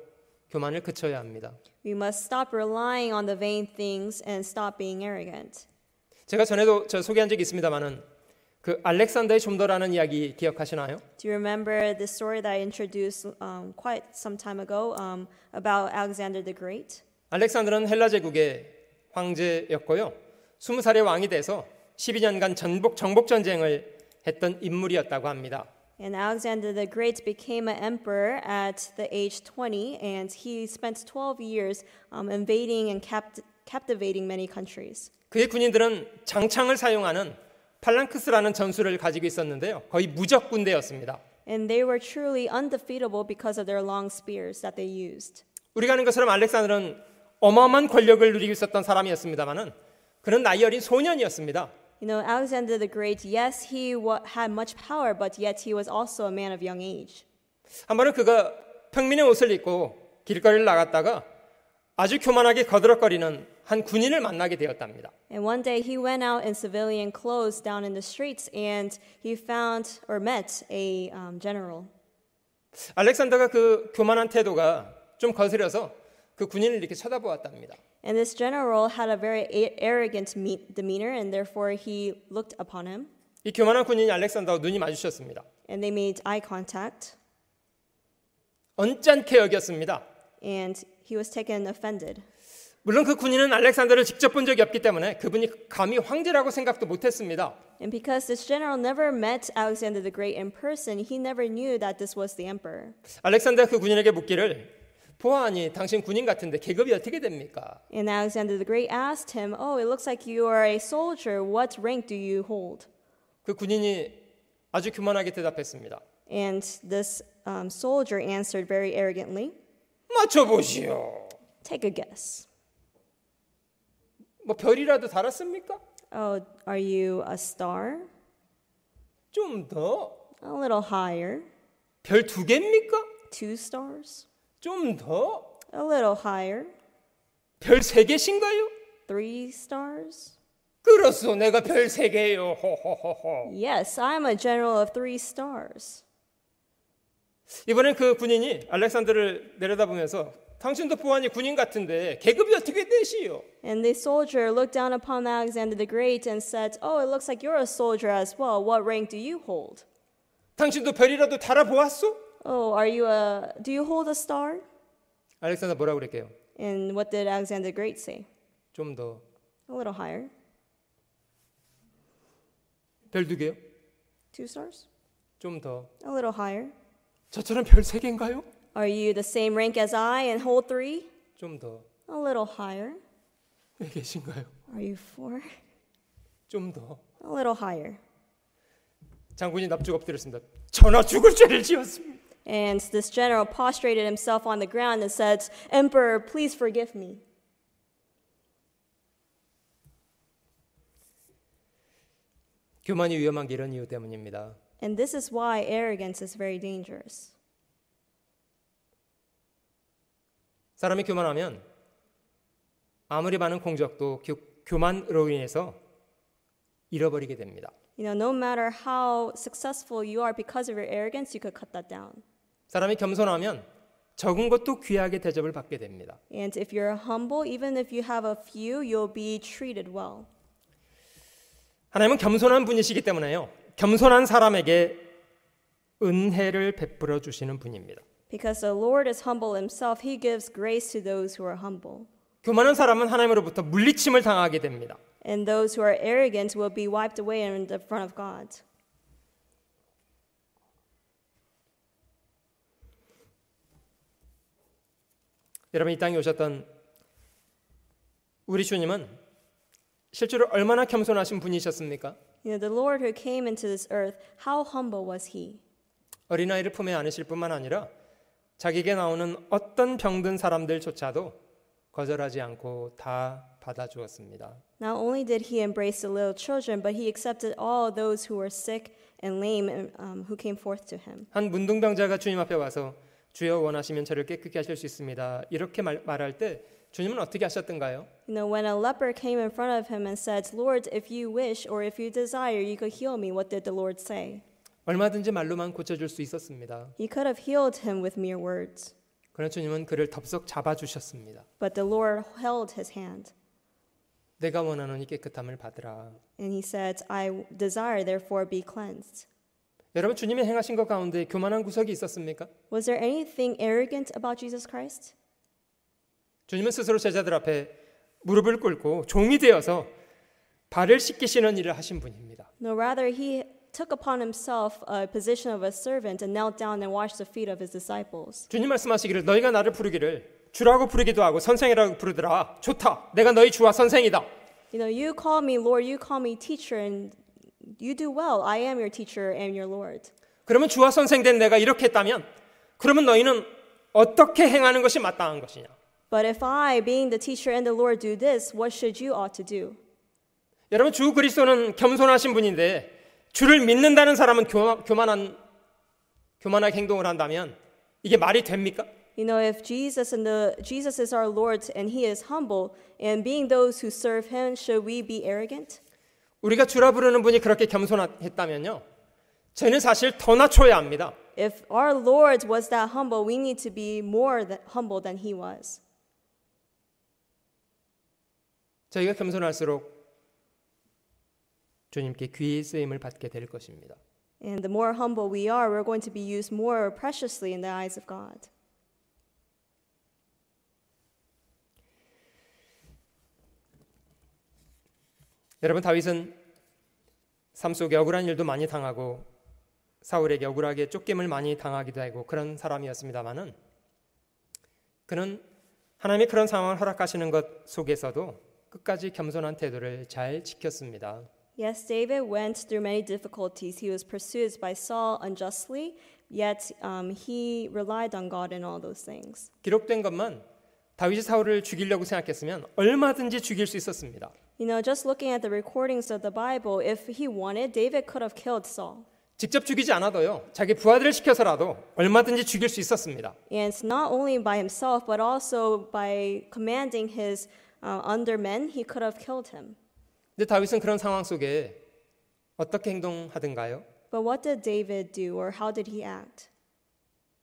교만을 그쳐야 합니다. We must stop relying on the vain things and stop being arrogant. 제가 전에도 소개한 적이 있습니다만은 그 알렉산더의 좀더라는 이야기 기억하시나요? Do you remember the story that I introduced quite some time ago about Alexander the Great? 알렉산더는 헬라 제국의 황제였고요. 20살의 왕이 돼서 12년간 정복 전쟁을 했던 인물이었다고 합니다. And Alexander the Great became an emperor at the age 20, and he spent 12 years invading and captivating many countries. 그의 군인들은 장창을 사용하는 팔랑크스라는 전술을 가지고 있었는데요. 거의 무적 군대였습니다. And they were truly undefeatable because of their long spears that they used. 우리가 아는 것처럼 알렉산더는 어마어마한 권력을 누리고 있었던 사람이었습니다만은 그는 나이 어린 소년이었습니다. You know, Alexander the Great, yes, he had much power, but yet he was also a man of young age. 한 번은 그가 평민의 옷을 입고 길거리를 나갔다가 아주 교만하게 거드럭거리는 한 군인을 만나게 되었답니다. And one day he went out in civilian clothes down in the streets and he found or met a general. 알렉산더가 그 교만한 태도가 좀 거슬려서 그 군인을 이렇게 쳐다보았답니다. And this general had a very arrogant demeanor and therefore he looked upon him. 이 교만한 군인이 알렉산더와 눈이 마주쳤습니다. And they made eye contact. 언짢게 여겼습니다. And he was taken offended. 물론 그 군인은 알렉산더를 직접 본 적이 없기 때문에 그분이 감히 황제라고 생각도 못했습니다. And because this general never met Alexander the Great in person, he never knew that this was the emperor. 알렉산더가 그 군인에게 묻기를 보아하니 당신 군인 같은데 계급이 어떻게 됩니까? And Alexander the Great asked him, "Oh, it looks like you are a soldier. What rank do you hold?" 그 군인이 아주 교만하게 대답했습니다. And this soldier answered very arrogantly, 맞춰보시오. "Take a guess. 뭐 별이라도 달았습니까? Oh, are you a star? 좀 더. A little higher. 별 2개입니까? 2 stars? 좀 더. A little higher. 별 3개신가요? 3 stars? 그렇소. 내가 별 3개요. 호호호호. Yes, I'm a general of 3 stars." 이번엔 그 군인이 알렉산더를 내려다보면서 당신도 보아하니 군인 같은데 계급이 어떻게 되시오? And the soldier looked down upon Alexander the Great and said, "Oh, it looks like you're a soldier as well. What rank do you hold?" 당신도 별이라도 달아보았소? "Oh, do you hold a star?" 알렉산더 뭐라고 그랬게요? And what did Alexander the Great say? 좀 더. A little higher. 별 2개요? 2 stars? 좀 더. A little higher. 저처럼 별 3개인가요? Are you the same rank as I and hold 3? 좀 더. A little higher. 4개신가요? Are you 4? 좀 더. A little higher. 장군이 납죽 엎드렸습니다. 전하 죽을 죄를 지었습니다. And this general prostrated himself on the ground and said, "Emperor, please forgive me." 교만이 위험한 게 이런 이유 때문입니다. And this is why arrogance is very dangerous. 사람이 교만하면 아무리 많은 공적도 교만으로 인해서 잃어버리게 됩니다. You know, no matter how successful you are because of your arrogance, you could cut that down. 사람이 겸손하면 적은 것도 귀하게 대접을 받게 됩니다. And if you're humble, even if you have a few, you'll be treated well. 하나님은 겸손한 분이시기 때문에요. 겸손한 사람에게 은혜를 베풀어 주시는 분입니다. Because the Lord is humble himself, he gives grace to those who are humble. 교만한 사람은 하나님으로부터 물리침을 당하게 됩니다. And those who are arrogant will be wiped away in the front of God. 여러분 이 땅에 오셨던 우리 주님은 실제로 얼마나 겸손하신 분이셨습니까? You know, the Lord who came into this earth, how humble was he? 어린아이를 품에 안으실 뿐만 아니라 자기에게 나오는 어떤 병든 사람들조차도 거절하지 않고 다 받아주었습니다. Not only did he embrace the little children, but he accepted all those who were sick and lame who came forth to him. 한 문둥병자가 주님 앞에 와서 주여 원하시면 저를 깨끗게 하실 수 있습니다. 이렇게 말할 때 주님은 어떻게 하셨던가요? You know, when a leper came in front of him and said, "Lord, if you wish or if you desire, you could heal me," what did the Lord say? 얼마든지 말로만 고쳐줄 수 있었습니다. He could have healed him with mere words. 그러나 주님은 그를 덥석 잡아주셨습니다. But the Lord held his hand. 내가 원하는 이 깨끗함을 받으라. And he said, "I desire, therefore be cleansed." 여러분 주님이 행하신 것 가운데 교만한 구석이 있었습니까? Was there anything arrogant about Jesus Christ? 주님은 스스로 제자들 앞에 무릎을 꿇고 종이 되어서 발을 씻기시는 일을 하신 분입니다. No, rather he took upon himself a position of a servant and knelt down and washed the feet of his disciples. 주님 말씀하시기를 너희가 나를 부르기를 주라고 부르기도 하고 선생이라고 부르더라. 좋다. 내가 너희 주와 선생이다. You know, you call me Lord, you call me teacher, and you do well. I am your teacher and your Lord. 그러면 주와 선생된 내가 이렇게 했다면 그러면 너희는 어떻게 행하는 것이 마땅한 것이냐? But if I, being the teacher and the Lord, do this, what should you ought to do? 여러분 주 그리스도는 겸손하신 분인데 주를 믿는다는 사람은 교만하게 행동을 한다면 이게 말이 됩니까? You know, if Jesus is our Lord and he is humble, and being those who serve him, should we be arrogant? 우리가 주라 부르는 분이 그렇게 겸손했다면요, 저희는 사실 더 낮춰야 합니다. If our Lord was that humble, we need to be more humble than he was. 저희가 겸손할수록 주님께 귀히 쓰임을 받게 될 것입니다. And the more humble we are, we're going to be used more preciously in the eyes of God. 여러분, 다윗은 삶 속에 억울한 일도 많이 당하고 사울에게 억울하게 쫓김을 많이 당하기도 하고 그런 사람이었습니다마는 그는 하나님이 그런 상황을 허락하시는 것 속에서도 끝까지 겸손한 태도를 잘 지켰습니다. Yes, David went through many difficulties. He was pursued by Saul unjustly, yet he relied on God in all those things. 기록된 것만 다윗이 사울을 죽이려고 생각했으면 얼마든지 죽일 수 있었습니다. You know, just looking at the recordings of the Bible, if he wanted, David could have killed Saul. 직접 죽이지 않아도요, 자기 부하들을 시켜서라도 얼마든지 죽일 수 있었습니다. And not only by himself, but also by commanding his undermen, he could have killed him. 근데 다윗은 그런 상황 속에 어떻게 행동하던가요? But what did David do, or how did he act?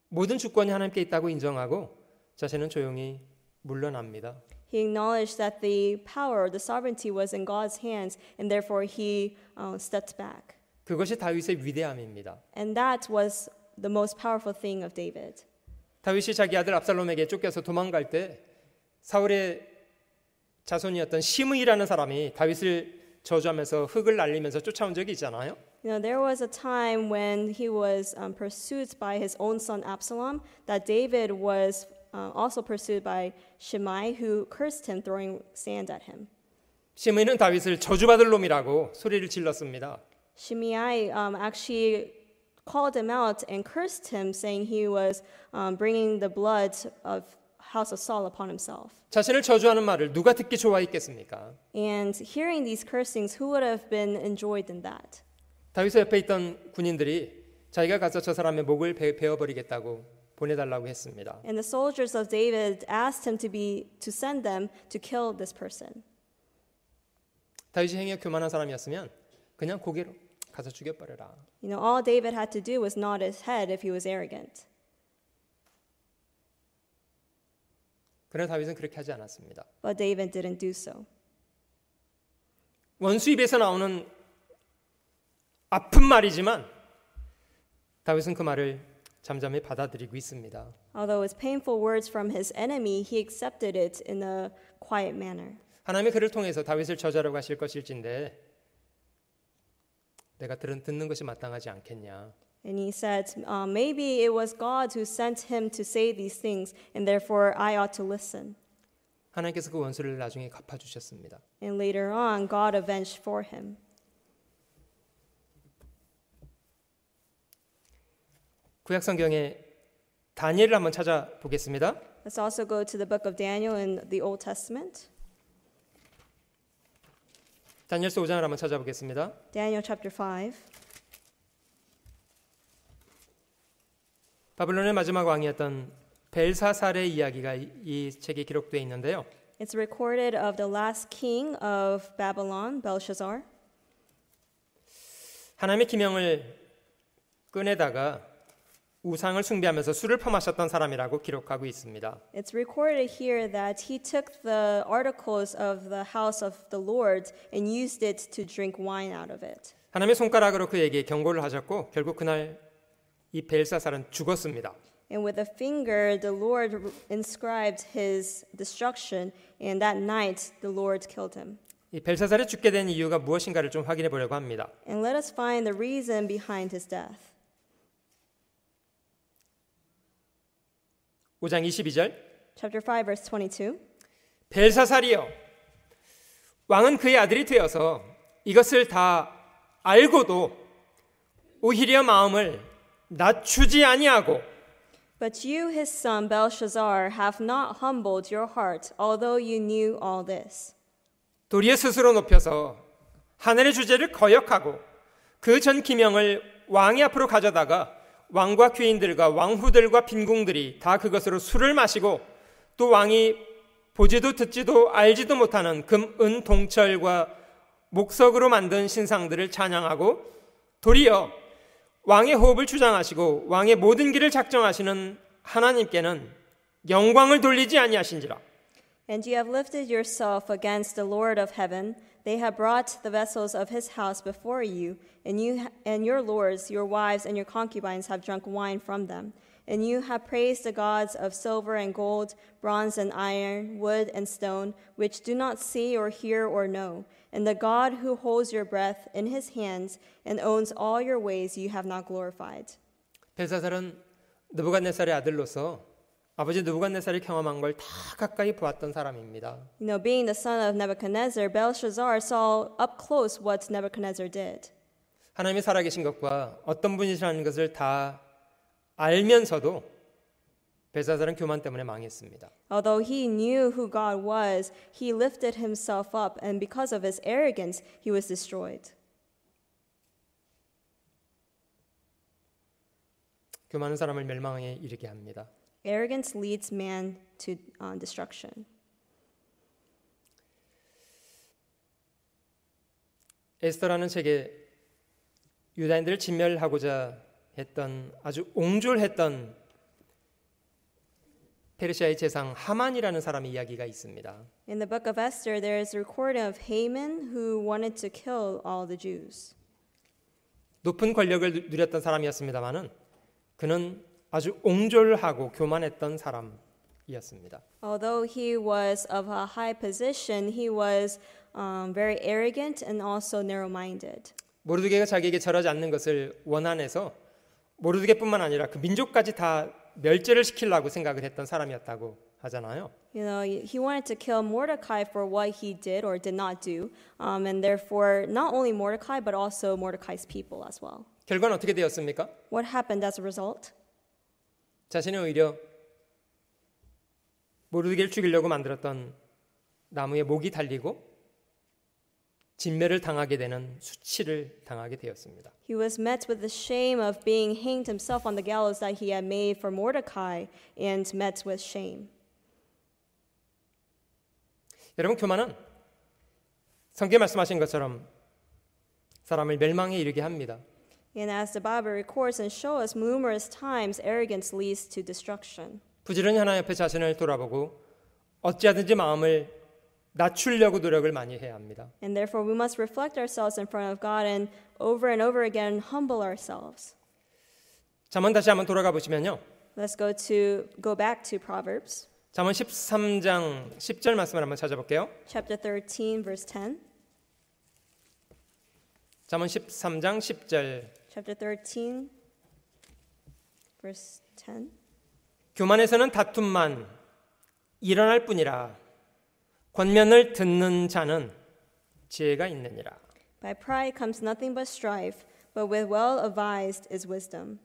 모든 주권이 하나님께 있다고 인정하고 자신은 조용히 물러납니다. He acknowledged that the power, the sovereignty was in God's hands, and therefore he stepped back. 그것이 다윗의 위대함입니다. And that was the most powerful thing of David. 다윗이 자기 아들 압살롬에게 쫓겨서 도망갈 때 사울의 자손이었던 시므이라는 사람이 다윗을 저주하면서 흙을 날리면서 쫓아온 적이 있잖아요. You know, there was a time when he was pursued by his own son Absalom, that David was also pursued by Shimei, who cursed him, throwing sand at him. 시므이는 다윗을 저주받을 놈이라고 소리를 질렀습니다. Shimei actually called him out and cursed him, saying he was bringing the blood of house of Saul upon himself. 자신을 저주하는 말을 누가 듣기 좋아했겠습니까? And hearing these cursings, who would have been enjoyed in that? 다윗의 옆에 있던 군인들이 자기가 가서 저 사람의 목을 베어버리겠다고 보내달라고 했습니다. And the soldiers of David asked him to send them to kill this person. 다윗이 행여 교만한 사람이었으면 그냥 고개로 가서 죽여버려라. You know, all David had to do was nod his head if he was arrogant. 그러나 다윗은 그렇게 하지 않았습니다. But David didn't do so. 원수 입에서 나오는 아픈 말이지만 다윗은 그 말을 잠잠히 받아들이고 있습니다. Although it was painful words from his enemy, he accepted it in a quiet manner. 하나님이 그를 통해서 다윗을 저주하려고 하실 것일진데 내가 듣는 것이 마땅하지 않겠냐. And he said, maybe it was God who sent him to say these things, and therefore I ought to listen. 하나님께서 그 원수를 나중에 갚아주셨습니다. And later on, God avenged for him. 구약 성경에 다니엘을 한번 찾아보겠습니다. Let's also go to the book of Daniel in the Old Testament. 다니엘서 5장을 한번 찾아보겠습니다. Daniel chapter 5. 바벨론의 마지막 왕이었던 벨사살의 이야기가 이 책에 기록되어 있는데요. It's recorded of the last king of Babylon, Belshazzar. 하나님의 기명을 꺼내다가 우상을 숭배하면서 술을 퍼마셨던 사람이라고 기록하고 있습니다. It's recorded here that he took the articles of the house of the Lord and used it to drink wine out of it. 하나님의 손가락으로 그에게 경고를 하셨고 결국 그날 이 벨사살은 죽었습니다. And with a finger, the Lord inscribed his destruction, and that night the Lord killed him. 이 벨사살이 죽게 된 이유가 무엇인가를 좀 확인해 보려고 합니다. And let us find the reason behind his death. 5장 22절 Chapter 5, verse 22. 벨사살이여 왕은 그의 아들이 되어서 이것을 다 알고도 오히려 마음을 낮추지 아니하고 But you, his son Belshazzar, have not humbled your heart, although you knew all this. 도리어 스스로 높여서 하늘의 주제를 거역하고 그 전 기명을 왕의 앞으로 가져다가 왕과 귀인들과 왕후들과 빈궁들이 다 그것으로 술을 마시고 또 왕이 보지도 듣지도 알지도 못하는 금, 은, 동철과 목석으로 만든 신상들을 찬양하고 도리어 왕의 호흡을 주장하시고 왕의 모든 길을 작정하시는 하나님께는 영광을 돌리지 아니하신지라. And you have lifted yourself against the Lord of heaven. They have brought the vessels of his house before you, and your lords, your wives, and your concubines have drunk wine from them. And you have praised the gods of silver and gold, bronze and iron, wood and stone, which do not see or hear or know. And the God who holds your breath in his hands and owns all your ways you have not glorified. 벨사살은 느부갓네살의 아들로서 아버지 느부갓네살이 경험한 걸 다 가까이 보았던 사람입니다. You know, being the son of Nebuchadnezzar, Belshazzar saw up close what Nebuchadnezzar did. 하나님이 살아계신 것과 어떤 분이시라는 것을 다 알면서도 벨사살은 교만 때문에 망했습니다. Although he knew who God was, he lifted himself up, and because of his arrogance, he was destroyed. 교만은 사람을 멸망에 이르게 합니다. Arrogance leads man to destruction. 에스더라는 책에 유다인들을 진멸하고자 했던 아주 옹졸했던 페르시아의 제상 하만이라는 사람의 이야기가 있습니다. In the book of Esther, there is a recording of Haman who wanted to kill all the Jews. 높은 권력을 누렸던 사람이었습니다마는 그는 아주 옹졸하고 교만했던 사람이었습니다. Although he was of a high position, he was very arrogant and also narrow-minded. 모르드게가 자기에게 절하지 않는 것을 원한해서 모르드게뿐만 아니라 그 민족까지 다 멸절을 시키려고 생각을 했던 사람이었다고 하잖아요. You know, he wanted to kill Mordecai for what he did or did not do, and therefore not only Mordecai but also Mordecai's people as well. 결과는 어떻게 되었습니까? What happened as a result? 자신은 오히려 모르드게를 죽이려고 만들었던 나무에 목이 달리고 진멸을 당하게 되는 수치를 당하게 되었습니다. He was met with the shame of being hanged himself on the gallows that he had made for Mordecai and met with shame. 여러분, 교만은 성경에 말씀하신 것처럼 사람을 멸망에 이르게 합니다. And as the Bible records and shows us numerous times, arrogance leads to destruction. 부지런히 하나님 앞에 자신을 돌아보고 어찌하든지 마음을 낮추려고 노력을 많이 해야 합니다. And therefore we must reflect ourselves in front of God and over again humble ourselves. 잠언 다시 한번 돌아가 보시면요. Let's go back to Proverbs. 잠언 13장 10절 말씀을 한번 찾아볼게요. Chapter 13 verse 10. 잠언 13장 10절. Chapter 13 verse 10. 교만에서는 다툼만 일어날 뿐이라 권면을 듣는 자는 지혜가 있느니라. By pride comes nothing but strife, but with well advised is wisdom.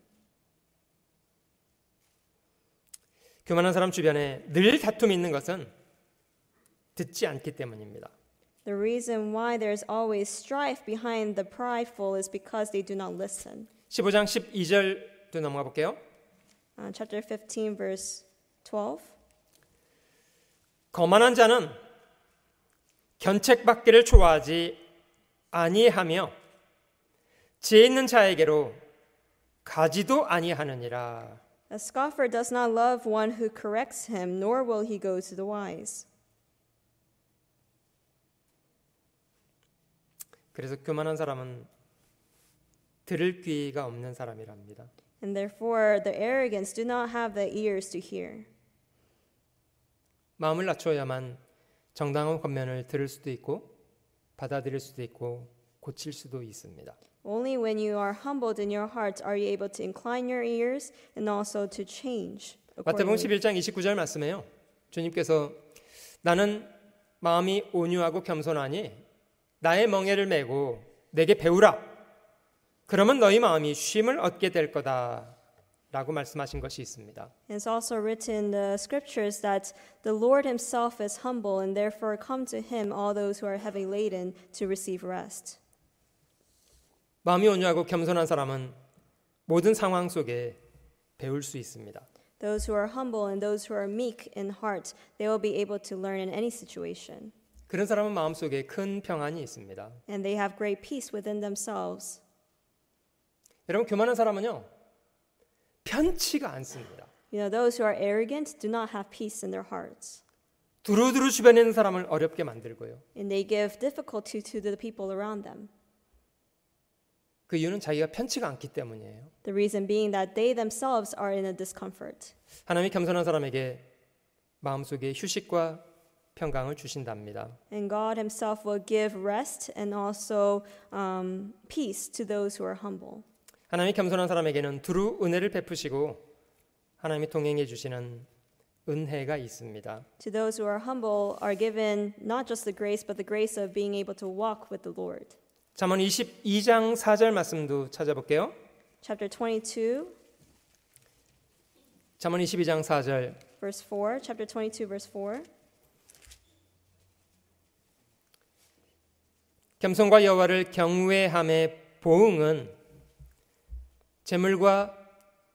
교만한 사람 주변에 늘 다툼이 있는 것은 듣지 않기 때문입니다. The reason why there's always strife behind the prideful is because they do not listen. 15장 12절도 넘어가 볼게요. Chapter 15 verse 12. 거만한 자는 견책받기를 좋아하지 아니하며 지혜 있는 자에게로 가지도 아니하느니라. A scoffer does not love one who corrects him, nor will he go to the wise. 그래서 교만한 사람은 들을 귀가 없는 사람이랍니다. And therefore the arrogant do not have the ears to hear. 마음을 낮춰야만 정당한 권면을 들을 수도 있고 받아들일 수도 있고 고칠 수도 있습니다. Only when you are humbled in your heart are you able to incline your ears and also to change. 마태복음 accordingly. 11장 29절 말씀에요. 주님께서 나는 마음이 온유하고 겸손하니 나의 멍에를 메고 내게 배우라. 그러면 너희 마음이 쉼을 얻게 될 거다. 라고 말씀하신 것이 있습니다. It's also written in the scriptures that the Lord himself is humble and therefore come to him all those who are heavy laden to receive rest. 마음이 온유하고 겸손한 사람은 모든 상황 속에 배울 수 있습니다. Those who are humble and those who are meek in heart, they will be able to learn in any situation. 그런 사람은 마음속에 큰 평안이 있습니다. And they have great peace within themselves. 여러분, 교만한 사람은요, 편치가 않습니다. You know, those who are arrogant do not have peace in their hearts. 두루두루 주변에 있는 사람을 어렵게 만들고요. And they give difficulty to the people around them. 그 이유는 자기가 편치가 않기 때문이에요. The reason being that they themselves are in a discomfort. 하나님이 겸손한 사람에게 마음속에 휴식과 평강을 주신답니다. And God himself will give rest and also peace to those who are humble. 하나님이 겸손한 사람에게는 두루 은혜를 베푸시고 하나님이 동행해 주시는 은혜가 있습니다. To those who are humble are given not just the grace but the grace of being able to walk with the Lord. 잠언 22장 4절 말씀도 찾아볼게요. Chapter 22 잠언 22장 4절 verse 4, chapter 22 verse 4. 겸손과 여호와를 경외함의 보응은 재물과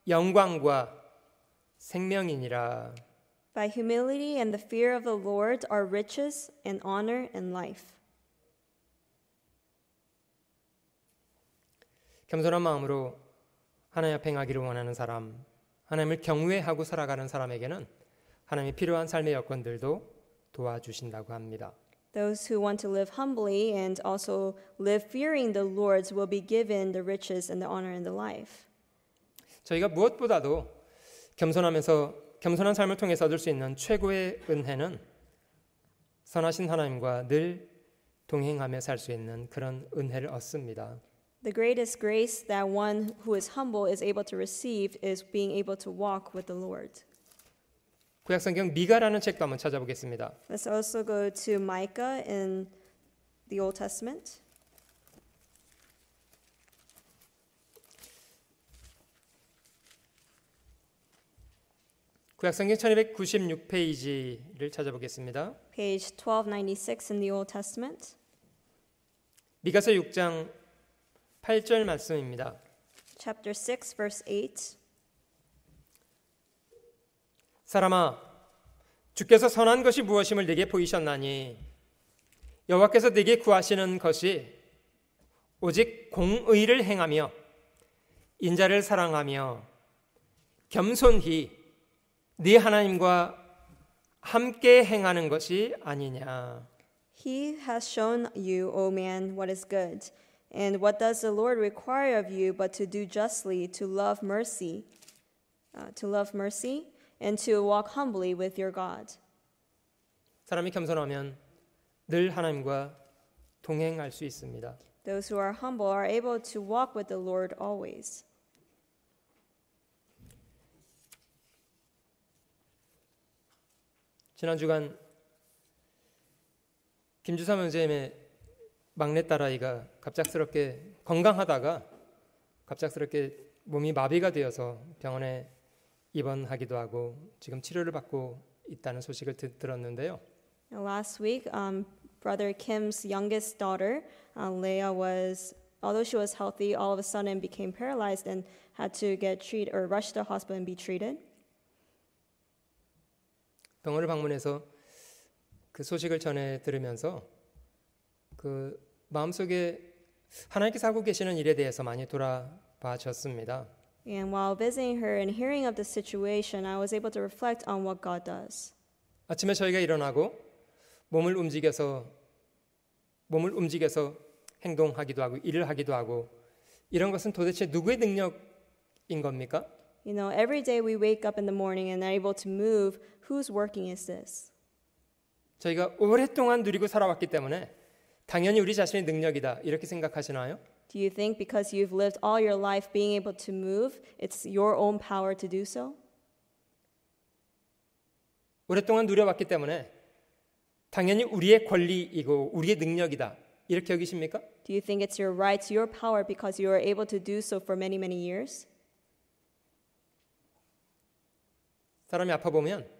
영광과 생명이니라. By humility and the fear of the Lord are riches and honor and life. 겸손한 마음으로 하나님 앞에 행하기를 원하는 사람, 하나님을 경외하고 살아가는 사람에게는 하나님이 필요한 삶의 여건들도 도와주신다고 합니다. Those who want to live humbly and also live fearing the Lord will be given the riches and the honor and the life. 저희가 무엇보다도 겸손한 삶을 통해서 얻을 수 있는 최고의 은혜는 선하신 하나님과 늘 동행하며 살 수 있는 그런 은혜를 얻습니다. The greatest grace that one who is humble is able to receive is being able to walk with the Lord. 구약성경 미가라는 책도 한번 찾아보겠습니다. Let's also go to Micah in the Old Testament. 구약성경 1296페이지를 찾아보겠습니다. Page 1296 in the Old Testament. 미가서 6장 8절 말씀입니다. Chapter 6 verse 8. 사람아, 주께서 선한 것이 무엇임을 네게 보이셨나니 여호와께서 네게 구하시는 것이 오직 공의를 행하며 인자를 사랑하며 겸손히 네 하나님과 함께 행하는 것이 아니냐. He has shown you, O man, what is good. And what does the Lord require of you but to do justly, to love mercy, and to walk humbly with your God. 사람이 겸손하면 늘 하나님과 동행할 수 있습니다. Those who are humble are able to walk with the Lord always. 지난 주간 김주삼 선생님의 막내 딸아이가 갑작스럽게 건강하다가 갑작스럽게 몸이 마비가 되어서 병원에 입원하기도 하고 지금 치료를 받고 있다는 소식을 들었는데요. Last week, Brother Kim's youngest daughter, Leah, although she was healthy, all of a sudden became paralyzed and had to get treated or rush to the hospital and be treated. 병원을 방문해서 그 소식을 전해 들으면서 그 마음속에 하나님께서 하고 계시는 일에 대해서 많이 돌아봐졌습니다. And while visiting her and hearing of the situation, I was able to reflect on what God does. 아침에 저희가 일어나고 몸을 움직여서 행동하기도 하고 일을 하기도 하고 이런 것은 도대체 누구의 능력인 겁니까? You know, every day we wake up in the morning and are able to move. Whose working is this? 저희가 오랫동안 누리고 살아왔기 때문에 당연히 우리 자신의 능력이다 이렇게 생각하시나요? Do you think because you've lived all your life being able to move, it's your own power to do so? 오랫동안 누려왔기 때문에 당연히 우리의 권리이고 우리의 능력이다 이렇게 여기십니까? Do you think it's your right, your power because you are able to do so for many, many years? 사람이 아파 보면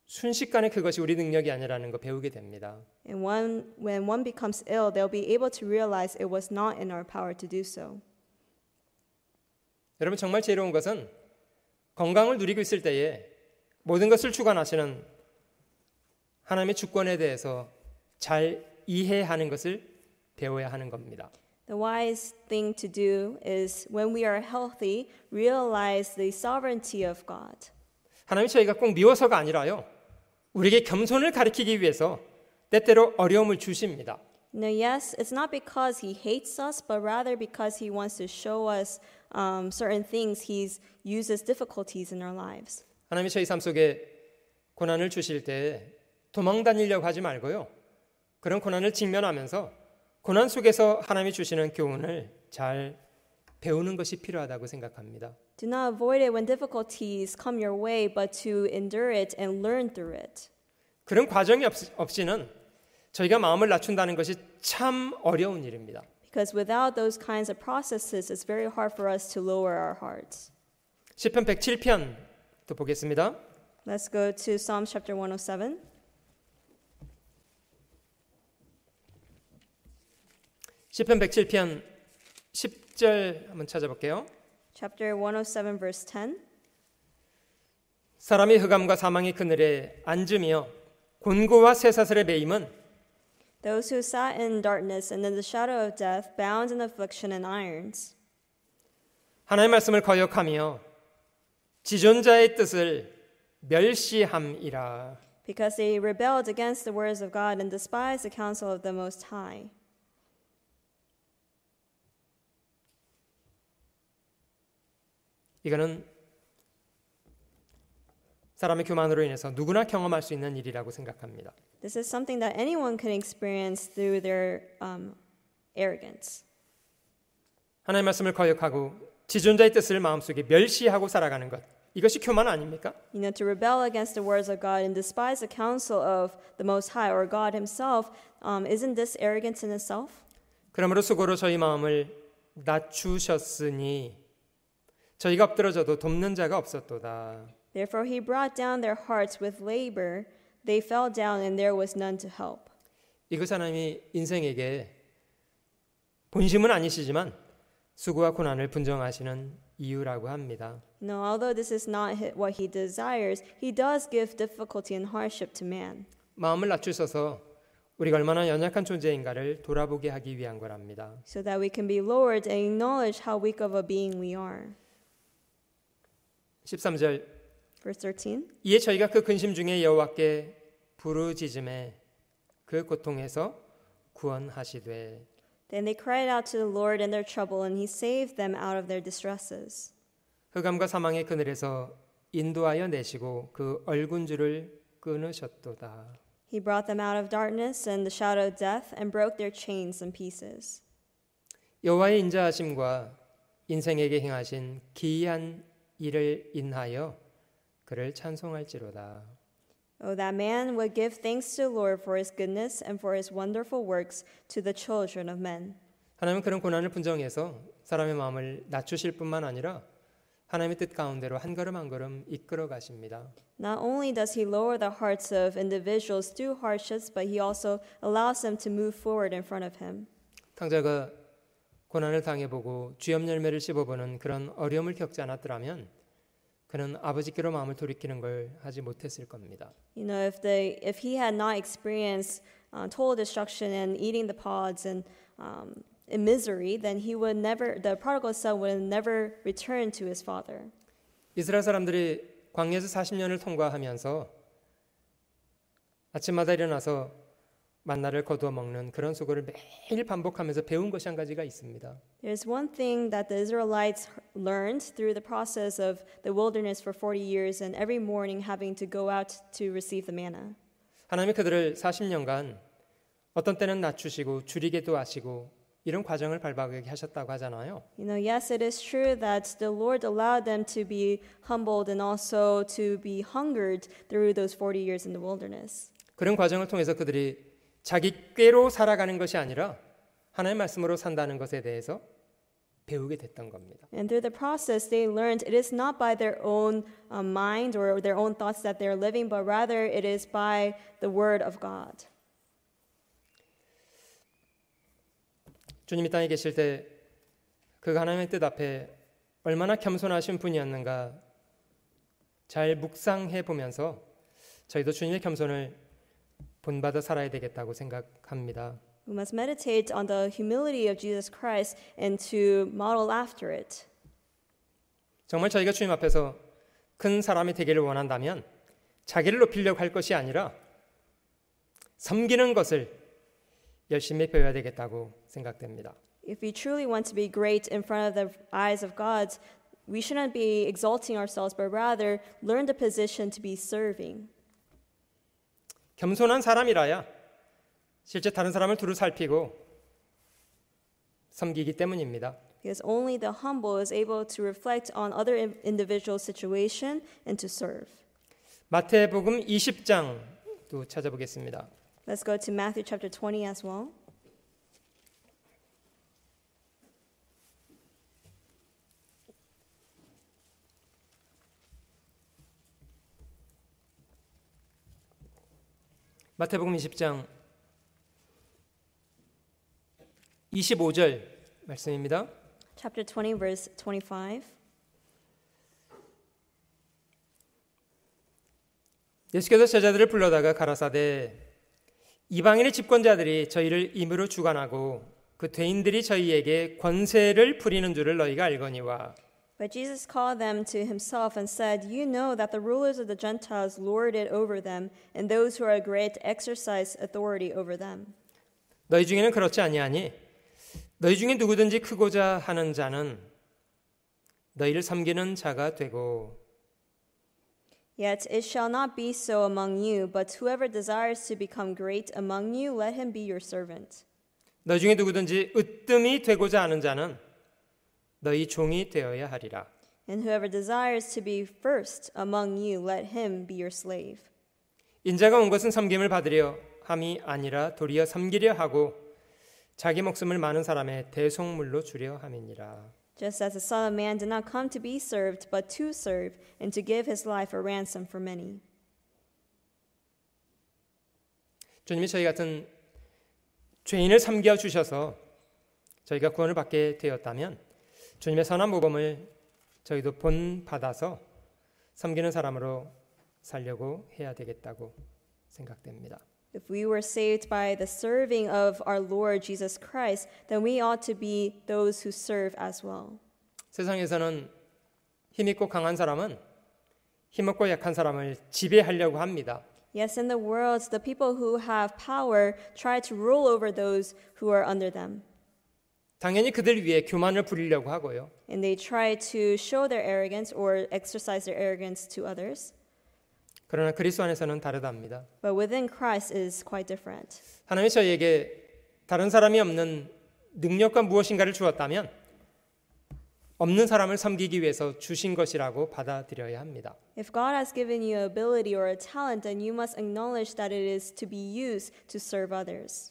순식간에 그것이 우리 능력이 아니라는 거 배우게 됩니다. And when one becomes ill, they'll be able to realize it was not in our power to do so. 여러분 정말 지혜로운 것은 건강을 누리고 있을 때에 모든 것을 주관하시는 하나님의 주권에 대해서 잘 이해하는 것을 배워야 하는 겁니다. The wise thing to do is when we are healthy, realize the sovereignty of God. 하나님이 저희가 꼭 미워서가 아니라요. 우리에게 겸손을 가르치기 위해서 때때로 어려움을 주십니다. No, yes, it's not because he hates us, but rather because he wants to show us certain things. He uses difficulties in our lives. 하나님이 저희 삶 속에 고난을 주실 때 도망 다니려고 하지 말고요. 그런 고난을 직면하면서 고난 속에서 하나님이 주시는 교훈을 잘 배우는 것이 필요하다고 생각합니다. Do not avoid it when difficulties come your way, but to endure it and learn through it. 그런 과정이 없이는 저희가 마음을 낮춘다는 것이 참 어려운 일입니다. Because without those kinds of processes, it's very hard for us to lower our hearts. 시편 107편 또 보겠습니다. Let's go to Psalms chapter 107. 시편 107편 10절 한번 찾아볼게요. Chapter 107, verse 10. 사람이 흑암과 사망의 그늘에 앉으며 곤고와 쇠사슬에 매임은 Those who sat in darkness and in the shadow of death, bound in affliction and irons. 하나님의 말씀을 거역하며 지존자의 뜻을 멸시함이라. Because they rebelled against the words of God and despised the counsel of the Most High. 이거는 사람의 교만으로 인해서 누구나 경험할 수 있는 일이라고 생각합니다. This is something that anyone can experience through their arrogance. 하나님의 말씀을 거역하고 지존자의 뜻을 마음속에 멸시하고 살아가는 것. 이것이 교만 아닙니까? You know, to rebel against the words of God and despise the counsel of the Most High or God Himself, isn't this arrogance in itself? 그러므로 수고로 저희 마음을 낮추셨으니 저희가 엎드러져도 돕는 자가 없었도다. Therefore He brought down their hearts with labor. They fell down and there was none to help. 이것 하나님이 인생에게 본심은 아니시지만 수고와 고난을 분정하시는 이유라고 합니다. No, although this is not what He desires, He does give difficulty and hardship to man. 마음을 낮추셔서 우리가 얼마나 연약한 존재인가를 돌아보게 하기 위한 거랍니다. So that we can be lowered and acknowledge how weak of a being we are. 13절 Verse 13. 이에 저희가 그 근심 중에 여호와께 부르짖음에 그 고통에서 구원하시되 Then they cried out to the Lord in their trouble, and He saved them out of their distresses. 흑암과 사망의 그늘에서 인도하여 내시고 그 얼군줄을 끊으셨도다. He brought them out of darkness and the shadow of death and broke their chains in pieces. 여호와의 인자하심과 인생에게 행하신 기이한 일을 인하여 그를 찬송할지로다. Oh, that man would give thanks to the Lord for His goodness and for His wonderful works to the children of men. 하나님은 그런 고난을 분정해서 사람의 마음을 낮추실 뿐만 아니라 하나님의 뜻 가운데로 한 걸음 한 걸음 이끌어 가십니다. Not only does He lower the hearts of individuals through hardships, but He also allows them to move forward in front of Him. 탕자가 고난을 당해보고 쥐염 열매를 씹어보는 그런 어려움을 겪지 않았더라면 그는 아버지께로 마음을 돌이키는 걸 하지 못했을 겁니다. You know, if he had not experienced total destruction and eating the pods and in misery, then the prodigal son would never return to his father. 이스라엘 사람들이 광야에서 40년을 통과하면서 아침마다 일어나서 만나를 거두어 먹는 그런 수고를 매일 반복하면서 배운 것이 한 가지가 있습니다. There's one thing that the Israelites learned through the process of the wilderness for 40 years and every morning having to go out to receive the manna. 하나님이 그들을 40년간 어떤 때는 낮추시고 줄이게도 하시고 이런 과정을 밟아가게 하셨다고 하잖아요. You know, yes, it is true that the Lord allowed them to be humbled and also to be hungered through those 40 years in the wilderness. 그런 과정을 통해서 그들이 자기 꾀로 살아가는 것이 아니라 하나님의 말씀으로 산다는 것에 대해서 배우게 됐던 겁니다. And through the process, they learned it is not by their own mind or their own thoughts that they're living, but rather it is by the word of God. 주님 이 땅에 계실 때 그 하나님의 뜻 앞에 얼마나 겸손하신 분이었는가 잘 묵상해 보면서 저희도 주님의 겸손을 본받아 살아야 되겠다고 생각합니다. We must meditate on the humility of Jesus Christ and to model after it. 정말 저희가 주님 앞에서 큰 사람이 되기를 원한다면 자기를 높이려고 할 것이 아니라 섬기는 것을 열심히 배워야 되겠다고 생각됩니다. If we truly want to be great in front of the eyes of God, we shouldn't be exalting ourselves, but rather learn the position to be serving. 겸손한 사람이라야 실제 다른 사람을 두루 살피고 섬기기 때문입니다. Because only the humble is able to reflect on other individual situation and to serve. 마태복음 20장도 찾아보겠습니다. Let's go to Matthew chapter 20 as well. 마태복음 20장 25절 말씀입니다. Chapter 20 verse 25. 예수께서 제자들을 불러다가 가라사대 이방인의 집권자들이 저희를 임으로 주관하고 그 죄인들이 저희에게 권세를 부리는 줄을 너희가 알거니와. But Jesus called them to himself and said, You know that the rulers of the Gentiles lord it over them, and those who are great exercise authority over them. 너희 중에는 그렇지 아니하니 너희 중에 누구든지 크고자 하는 자는 너희를 섬기는 자가 되고. Yet it shall not be so among you, but whoever desires to become great among you, let him be your servant. 너희 중에 누구든지 으뜸이 되고자 하는 자는 너희 종이 되어야 하리라. And whoever desires to be first among you, let him be your slave. 인자가 온 것은 섬김을 받으려 함이 아니라 도리어 섬기려 하고 자기 목숨을 많은 사람의 대속물로 주려 함이니라. Just as the Son of Man did not come to be served, but to serve, and to give his life a ransom for many. 주님이 저희 같은 죄인을 섬겨 주셔서 저희가 구원을 받게 되었다면 주님의 선한 모범을 저희도 본받아서 섬기는 사람으로 살려고 해야 되겠다고 생각됩니다. If we were saved by the serving of our Lord Jesus Christ, then we ought to be those who serve as well. 세상에서는 힘있고 강한 사람은 힘없고 약한 사람을 지배하려고 합니다. Yes, in the world, the people who have power try to rule over those who are under them. 당연히 그들 위에 교만을 부리려고 하고요. And they try to show their arrogance or exercise their arrogance to others. 그러나 그리스도 안에서는 다르답니다. But within Christ is quite different. 하나님이 저희에게 다른 사람이 없는 능력과 무엇인가를 주었다면 없는 사람을 섬기기 위해서 주신 것이라고 받아들여야 합니다. If God has given you an ability or a talent, then you must acknowledge that it is to be used to serve others.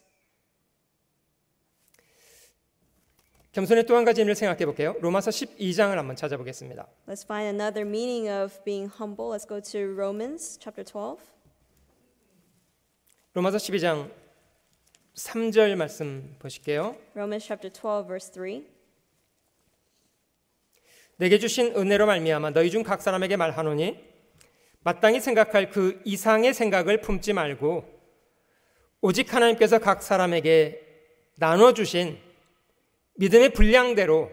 겸손의 또 한 가지 의미를 생각해 볼게요. 로마서 12장을 한번 찾아보겠습니다. Let's find another meaning of being humble. Let's go to Romans chapter 12. 로마서 12장 3절 말씀 보실게요. Romans chapter 12 verse 3. 내게 주신 은혜로 말미암아 너희 중 각 사람에게 말하노니 마땅히 생각할 그 이상의 생각을 품지 말고 오직 하나님께서 각 사람에게 나눠 주신 믿음의 분량대로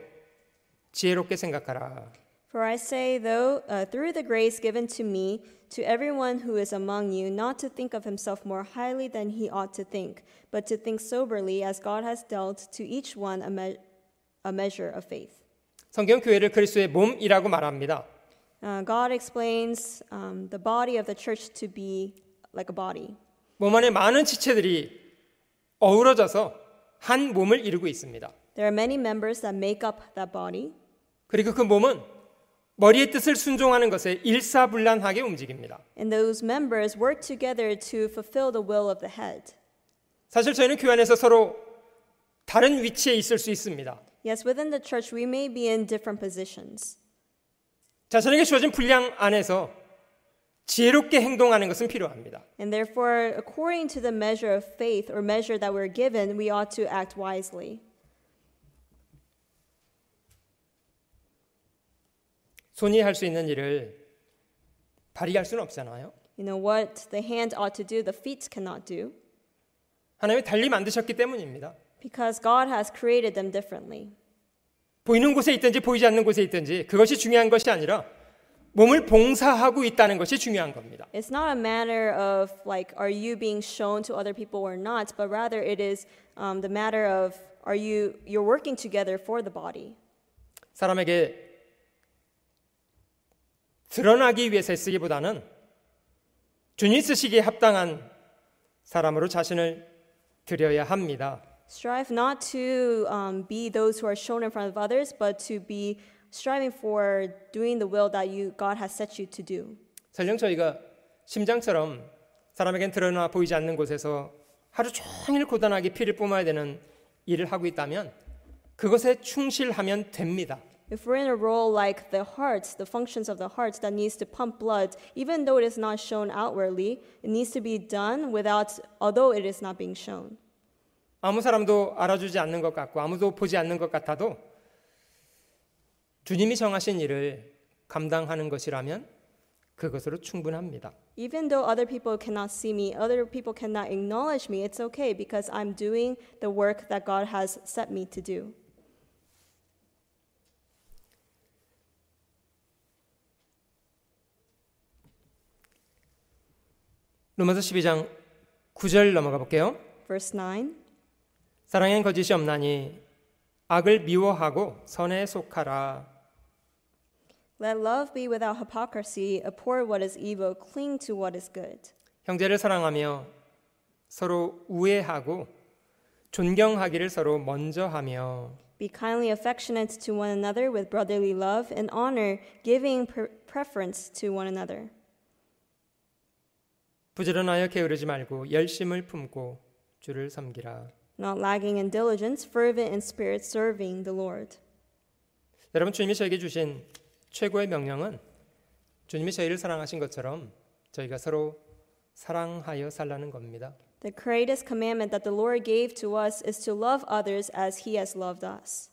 지혜롭게 생각하라. For I say, through the grace given to me, to everyone who is among you, not to think of himself more highly than he ought to think, but to think soberly, as God has dealt to each one a measure of faith. 성경 교회를 그리스도의 몸이라고 말합니다. God explains the body of the church to be like a body. 몸 안에 많은 지체들이 어우러져서 한 몸을 이루고 있습니다. There are many members that make up that body. 그리고 그 몸은 머리의 뜻을 순종하는 것에 일사불란하게 움직입니다. And those members work together to fulfill the will of the head. 사실 저희는 교회 안에서 서로 다른 위치에 있을 수 있습니다. Yes, within the church we may be in different positions. 자신에게 주어진 분량 안에서 지혜롭게 행동하는 것은 필요합니다. And therefore, according to the measure of faith or measure that we're given, we ought to act wisely. 손이 할 수 있는 일을 발휘할 수는 없잖아요. You know what the hand ought to do, the feet cannot do. 하나님이 달리 만드셨기 때문입니다. Because God has created them differently. 보이는 곳에 있든지 보이지 않는 곳에 있든지 그것이 중요한 것이 아니라 몸을 봉사하고 있다는 것이 중요한 겁니다. It's not a matter of like, are you being shown to other people or not, but rather it is the matter of you're working together for the body. 사람에게 드러나기 위해서 쓰기보다는 주님 쓰시기에 합당한 사람으로 자신을 드려야 합니다. Strive not to be those who are shown in front of others, but to be striving for doing the will that God has set you to do. 설령 저희가 심장처럼 사람에겐 드러나 보이지 않는 곳에서 하루 종일 고단하게 피를 뿜어야 되는 일을 하고 있다면 그것에 충실하면 됩니다. If we're in a role like the heart, the functions of the heart that needs to pump blood, even though it is not shown outwardly, it needs to be done although it is not being shown. 아무 사람도 알아주지 않는 것 같고 아무도 보지 않는 것 같아도 주님이 정하신 일을 감당하는 것이라면 그것으로 충분합니다. Even though other people cannot see me, other people cannot acknowledge me, it's okay because I'm doing the work that God has set me to do. 로마서 12장 9절 넘어가 볼게요. Verse 9. 사랑엔 거짓이 없나니 악을 미워하고 선에 속하라. Let love be without hypocrisy, abhor what is evil, cling to what is good. 형제를 사랑하며 서로 우애하고 존경하기를 서로 먼저 하며 Be kindly affectionate to one another with brotherly love and honor, giving preference to one another. 부지런하여 게으르지 말고 열심을 품고 주를 섬기라. Not lagging in diligence, fervent in spirit, serving the Lord. 여러분, 주님이 저에게 주신 최고의 명령은 주님이 저희를 사랑하신 것처럼 저희가 서로 사랑하여 살라는 겁니다. The greatest commandment that the Lord gave to us is to love others as He has loved us.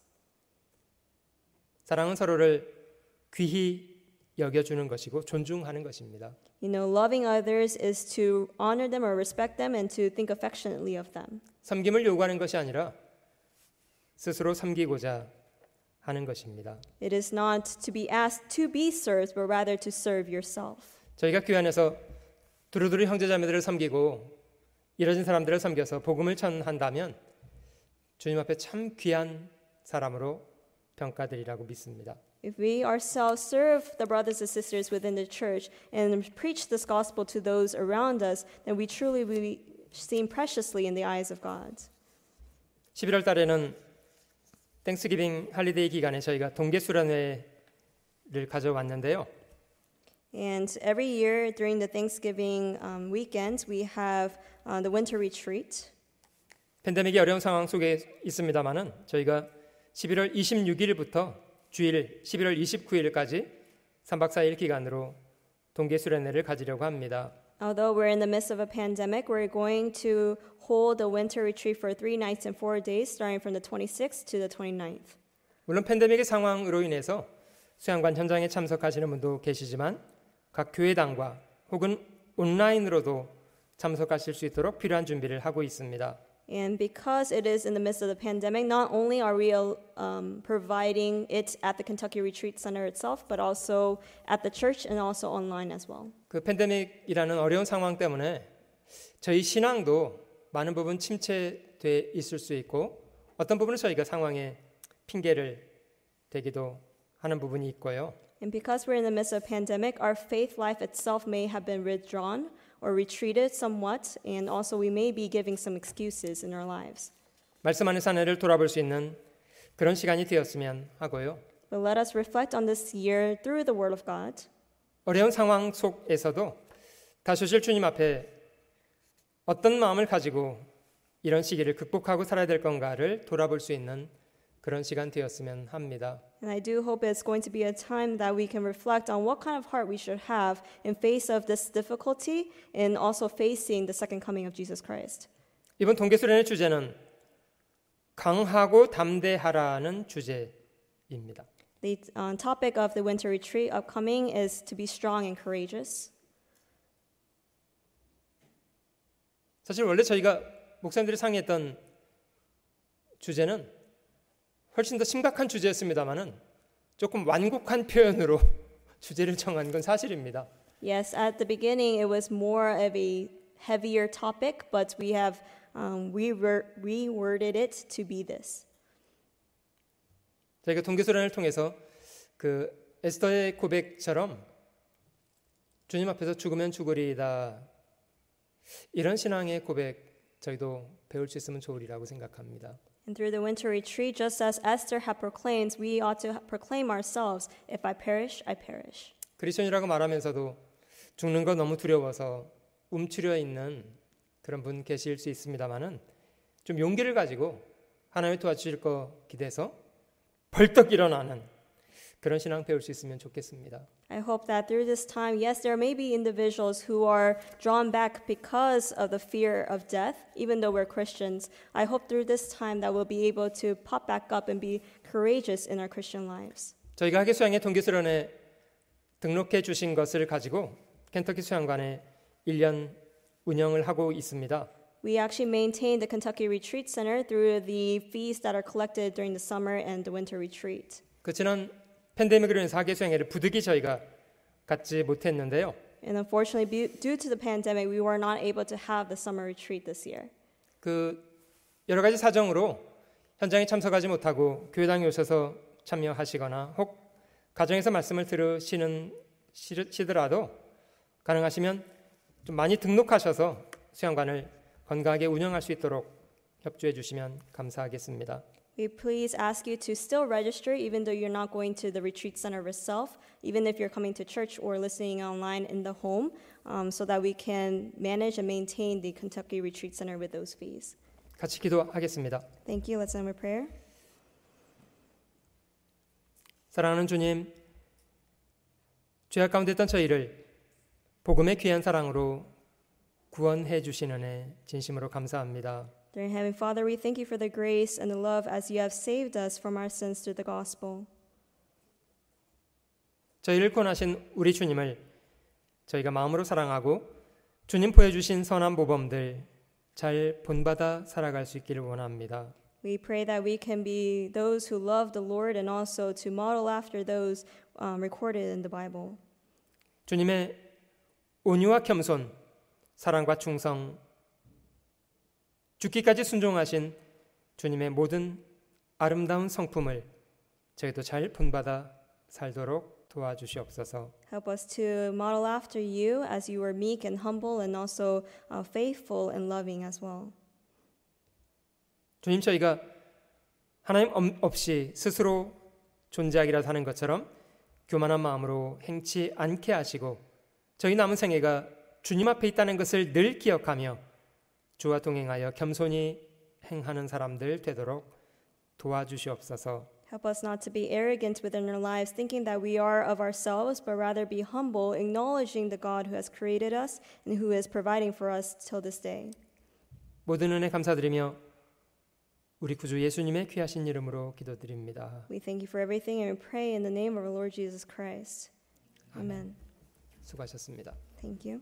사랑은 서로를 귀히 여겨주는 것이고 존중하는 것입니다. You know, loving others is to honor them or respect them and to think affectionately of them. 섬김을 요구하는 것이 아니라 스스로 섬기고자 하는 것입니다. It is not to be asked to be served, but rather to serve yourself. 저희가 교회 안에서 두루두루 형제자매들을 섬기고 이뤄진 사람들을 섬겨서 복음을 전한다면 주님 앞에 참 귀한 사람으로 평가되리라고 믿습니다. If we ourselves serve the brothers and sisters within the church and preach this gospel to those around us, then we truly will be seen preciously in the eyes of God. 11월 달에는 땡스기빙 할리데이 기간에 저희가 동계수련회를 가져왔는데요. And every year during the Thanksgiving weekends, we have the winter retreat. 팬데믹이 어려운 상황 속에 있습니다만은 저희가 11월 26일부터 주일 11월 29일까지 3박 4일 기간으로 동계수련회를 가지려고 합니다. Although we're in the midst of a pandemic, we're going to hold a winter retreat for 3 nights and 4 days, starting from the 26th to the 29th. 물론 팬데믹의 상황으로 인해서 수양관 현장에 참석하시는 분도 계시지만 각 교회당과 혹은 온라인으로도 참석하실 수 있도록 필요한 준비를 하고 있습니다. And because it is in the midst of the pandemic, not only are we providing it at the Kentucky Retreat Center itself, but also at the church and also online as well. 그 팬데믹이라는 어려운 상황 때문에 저희 신앙도 많은 부분 침체돼 있을 수 있고 어떤 부분은 저희가 상황에 핑계를 대기도 하는 부분이 있고요. And because we're in the midst of a pandemic, our faith life itself may have been withdrawn or retreated somewhat, and also we may be giving some excuses in our lives. 말씀 안에서 한 해를 돌아볼 수 있는 그런 시간이 되었으면 하고요. But let us reflect on this year through the Word of God. 어려운 상황 속에서도 다시 오실 주님 앞에 어떤 마음을 가지고 이런 시기를 극복하고 살아야 될 건가를 돌아볼 수 있는 그런 시간 되었으면 합니다. And I do hope it's going to be a time that we can reflect on what kind of heart we should have in face of this difficulty and also facing the second coming of Jesus Christ. 이번 동계수련의 주제는 강하고 담대하라는 주제입니다. The topic of the winter retreat upcoming is to be strong and courageous. 사실 원래 저희가 목사님들이 상의했던 주제는 훨씬 더 심각한 주제였습니다만은 조금 완곡한 표현으로 주제를 정한 건 사실입니다. Yes, at the beginning it was more of a heavier topic, but we have reworded it to be this. 저희가 동교수련을 통해서 그 에스더의 고백처럼 주님 앞에서 죽으면 죽으리이다 이런 신앙의 고백 저희도 배울 수 있으면 좋으리라고 생각합니다. And through the winter retreat, just as Esther had proclaimed, we ought to proclaim ourselves, if I perish, I perish. 그리스도인이라고 말하면서도 죽는 거 너무 두려워서 움츠려 있는 그런 분 계실 수 있습니다만은 좀 용기를 가지고 하나님이 도와주실 거 기대해서 벌떡 일어나는 그런 신앙 배울 수 있으면 좋겠습니다. I hope that through this time, yes, there may be individuals who are drawn back because of the fear of death, even though we're Christians. I hope through this time that we'll be able to pop back up and be courageous in our Christian lives. 저희가 하계 수양회 동교수련에 등록해 주신 것을 가지고 켄터키 수양관에 1년 운영을 하고 있습니다. We actually maintain the Kentucky Retreat Center through the fees that are collected during the summer and the winter retreat. 그 지난 팬데믹으로 인해서 하계 수양회를 부득이 저희가 갖지 못했는데요. And unfortunately, due to the pandemic, we were not able to have the summer retreat this year. 그 여러 가지 사정으로 현장에 참석하지 못하고 교회당에 오셔서 참여하시거나 혹 가정에서 말씀을 들으시더라도 가능하시면 좀 많이 등록하셔서 수양관을 건강하게 운영할 수 있도록 협조해 주시면 감사하겠습니다. We please ask you to still register even though you're not going to the retreat center itself, even if you're coming to church or listening online in the home, so that we can manage and maintain the Kentucky Retreat Center with those fees. 같이 기도하겠습니다. Thank you. Let's end with prayer. 사랑하는 주님, 죄악 가운데 있던 저희를 복음의 귀한 사랑으로 구원해 주신 은혜 진심으로 감사합니다. Dear Heavenly Father, we thank you for the grace and the love as you have saved us from our sins through the gospel. 저희를 구원하신 우리 주님을 저희가 마음으로 사랑하고 주님 보여주신 선한 모범들 잘 본받아 살아갈 수 있기를 원합니다. We pray that we can be those who love the Lord and also to model after those recorded in the Bible. 주님의 온유와 겸손, 사랑과 충성, 죽기까지 순종하신 주님의 모든 아름다운 성품을 저희도 잘 본받아 살도록 도와주시옵소서. Help us to model after you as you were meek and humble and also faithful and loving as well. 주님, 저희가 하나님 없이 스스로 존재하기라 하는 것처럼 교만한 마음으로 행치 않게 하시고 저희 남은 생애가 주님 앞에 있다는 것을 늘 기억하며 주와 동행하여 겸손히 행하는 사람들 되도록 도와주시옵소서. Help us not to be arrogant within our lives, thinking that we are of ourselves, but rather be humble, acknowledging the God who has created us and who is providing for us till this day. 모든 은혜 감사드리며 우리 구주 예수님의 귀하신 이름으로 기도드립니다. We thank you for everything and we pray in the name of our Lord Jesus Christ. Amen. 수고하셨습니다. Thank you.